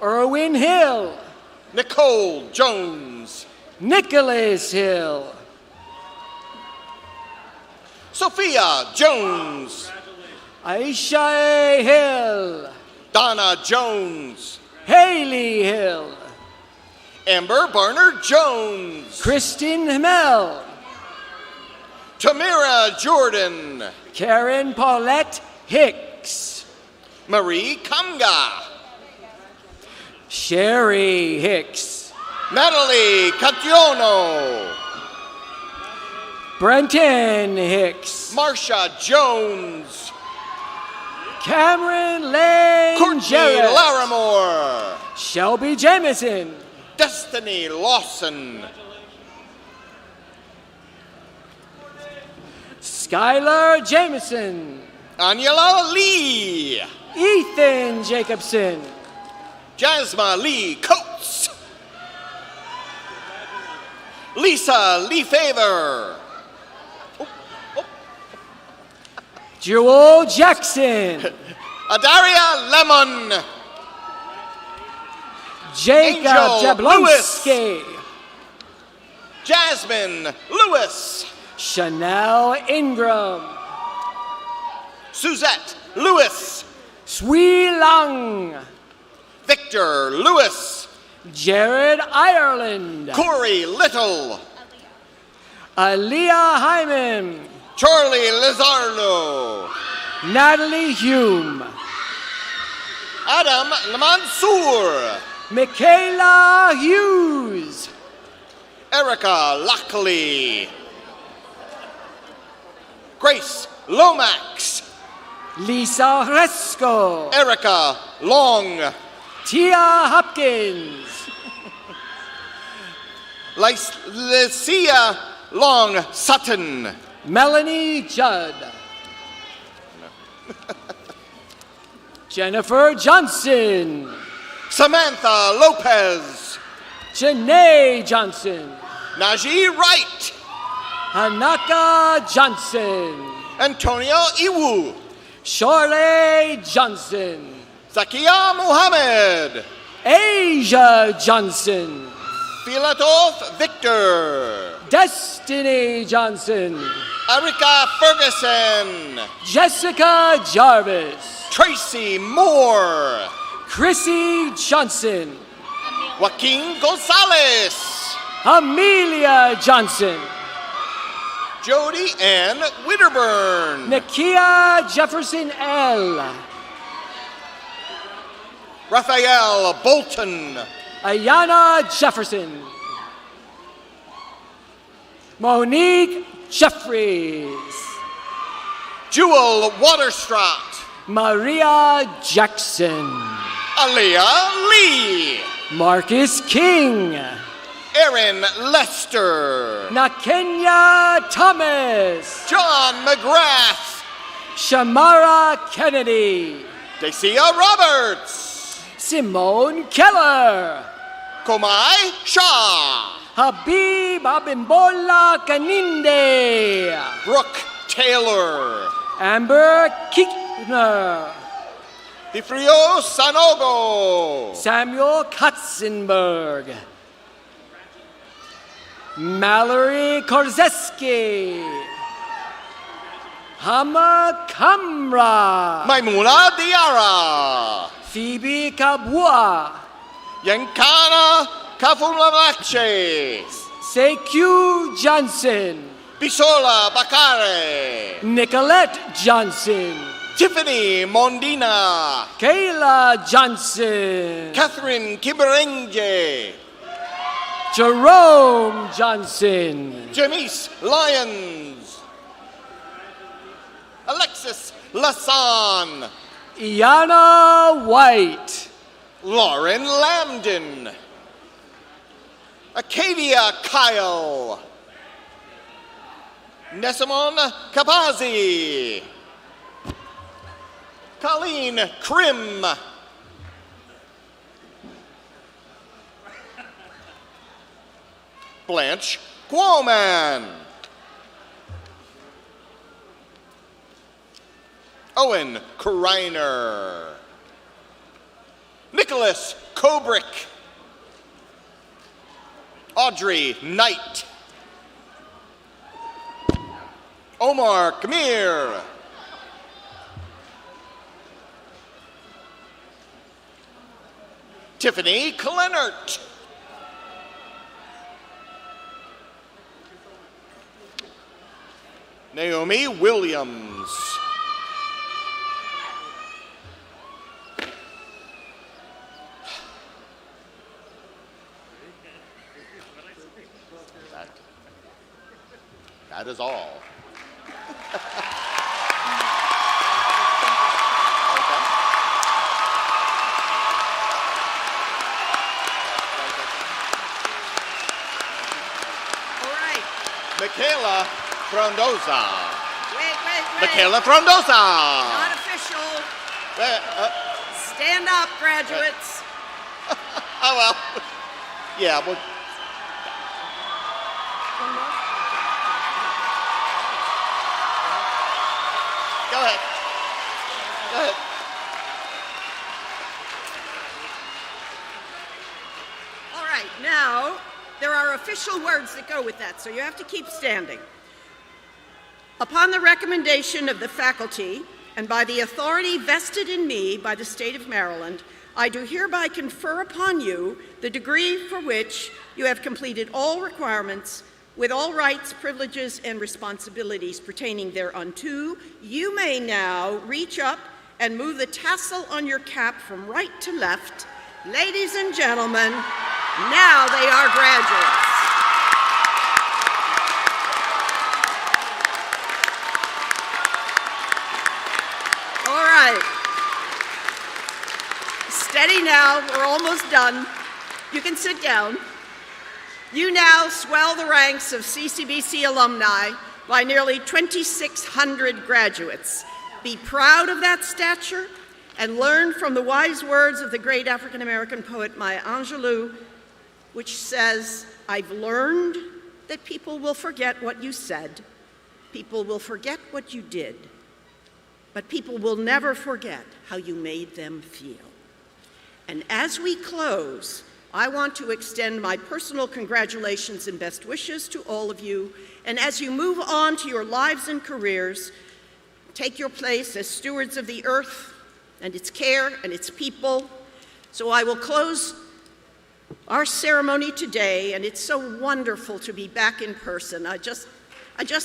Irwin Hill. Nicole Jones. Nicholas Hill. Sophia Jones. Aisha Hill. Donna Jones. Haley Hill. Amber Barner Jones. Kristen Hamel. Tamira Jordan. Karen Paulette Hicks. Marie Kamga. Sherry Hicks. Natalie Cationo. Brenton Hicks. Marsha Jones. Cameron Lane Courtney Jarrett. Larimore. Shelby Jamison. Destiny Lawson. Skylar Jameson. Angela Lee. Ethan Jacobson. Jasma Lee Coates. Lisa Lee Favor. Jewel Jackson. Adaria Lemon. Jacob Angel Jablonski. Jasmine Lewis. Chanel Ingram. Suzette Lewis. Sui Lang. Victor Lewis. Jared Ireland. Corey Little. Aaliyah Hyman. Charlie Lizardo. Natalie Hume. Adam Mansour. Michaela Hughes. Erica Lockley. Grace Lomax. Lisa Resco. Erica Long. Tia Hopkins. Lycia Long Sutton. Melanie Judd. Jennifer Johnson. Samantha Lopez. Janae Johnson. Najee Wright. Hanaka Johnson. Antonio Iwu. Shirley Johnson. Zakia Muhammad. Asia Johnson. Filatov Victor. Destiny Johnson. Erika Ferguson. Jessica Jarvis. Tracy Moore. Chrissy Johnson. Joaquin Gonzalez. Amelia Johnson. Jody Ann Witterburn. Nakia Jefferson L. Raphael Bolton. Ayana Jefferson. Monique Jeffries. Jewel Waterstraat. Maria Jackson. Aaliyah Lee. Marcus King. Erin Lester. Nakenya Thomas. John McGrath. Shamara Kennedy. Dacia Roberts. Simone Keller. Komai Shah. Habib Abimbola Kaninde. Brooke Taylor. Amber Kickner. Difrio Sanogo. Samuel Katzenberg. Mallory Korzeski. Hama Kamra, Maimuna Diara, Phoebe Kabua, Yankana Kafulamache, Sekyu Johnson, Bisola Bakare, Nicolette Johnson, Tiffany Mondina, Kayla Johnson, Catherine Kiberenge, Jerome Johnson, Jamise Lyons, Alexis Lassan, Iana White, Lauren Lambden, Acadia Kyle, Nesimon Kapazi, Colleen Krim, Blanche Quoman, Owen Kreiner, Nicholas Kobrick, Audrey Knight, Omar Kamir, Tiffany Clenert, Naomi Williams, that is all. All right. Michaela Frondosa. Wait. Michaela Frondosa. Not official. Uh, Stand up, graduates. oh well. Yeah, well. Go ahead. Go ahead. All right, now there are official words that go with that, so you have to keep standing. Upon the recommendation of the faculty and by the authority vested in me by the state of Maryland, I do hereby confer upon you the degree for which you have completed all requirements with all rights, privileges, and responsibilities pertaining thereunto. You may now reach up and move the tassel on your cap from right to left. Ladies and gentlemen, now they are graduates. All right. Steady now, we're almost done. You can sit down. You now swell the ranks of CCBC alumni by nearly 2,600 graduates. Be proud of that stature and learn from the wise words of the great African-American poet Maya Angelou, which says, I've learned that people will forget what you said, people will forget what you did, but people will never forget how you made them feel. And as we close, I want to extend my personal congratulations and best wishes to all of you. And as you move on to your lives and careers, take your place as stewards of the earth and its care and its people. So I will close our ceremony today, and it's so wonderful to be back in person. I just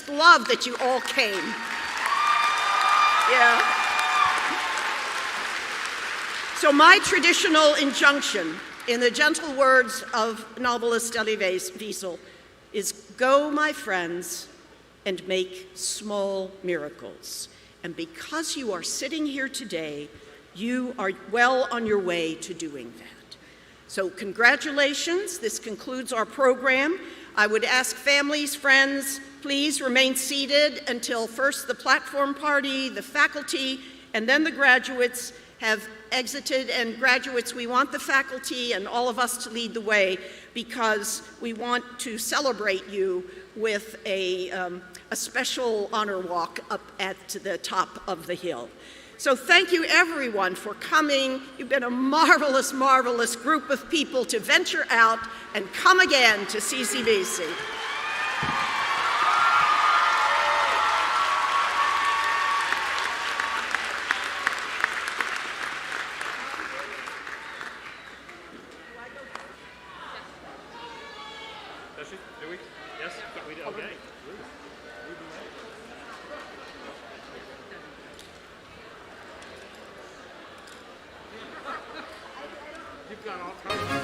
love that you all came. Yeah. So my traditional injunction, in the gentle words of novelist Elie Wiesel, is go, my friends, and make small miracles. And because you are sitting here today, you are well on your way to doing that. So congratulations, this concludes our program. I would ask families, friends, please remain seated until first the platform party, the faculty, and then the graduates have exited. And graduates, we want the faculty and all of us to lead the way because we want to celebrate you with a special honor walk up at the top of the hill. So thank you everyone for coming. You've been a marvelous, marvelous group of people to venture out and come again to CCBC. got all kinds of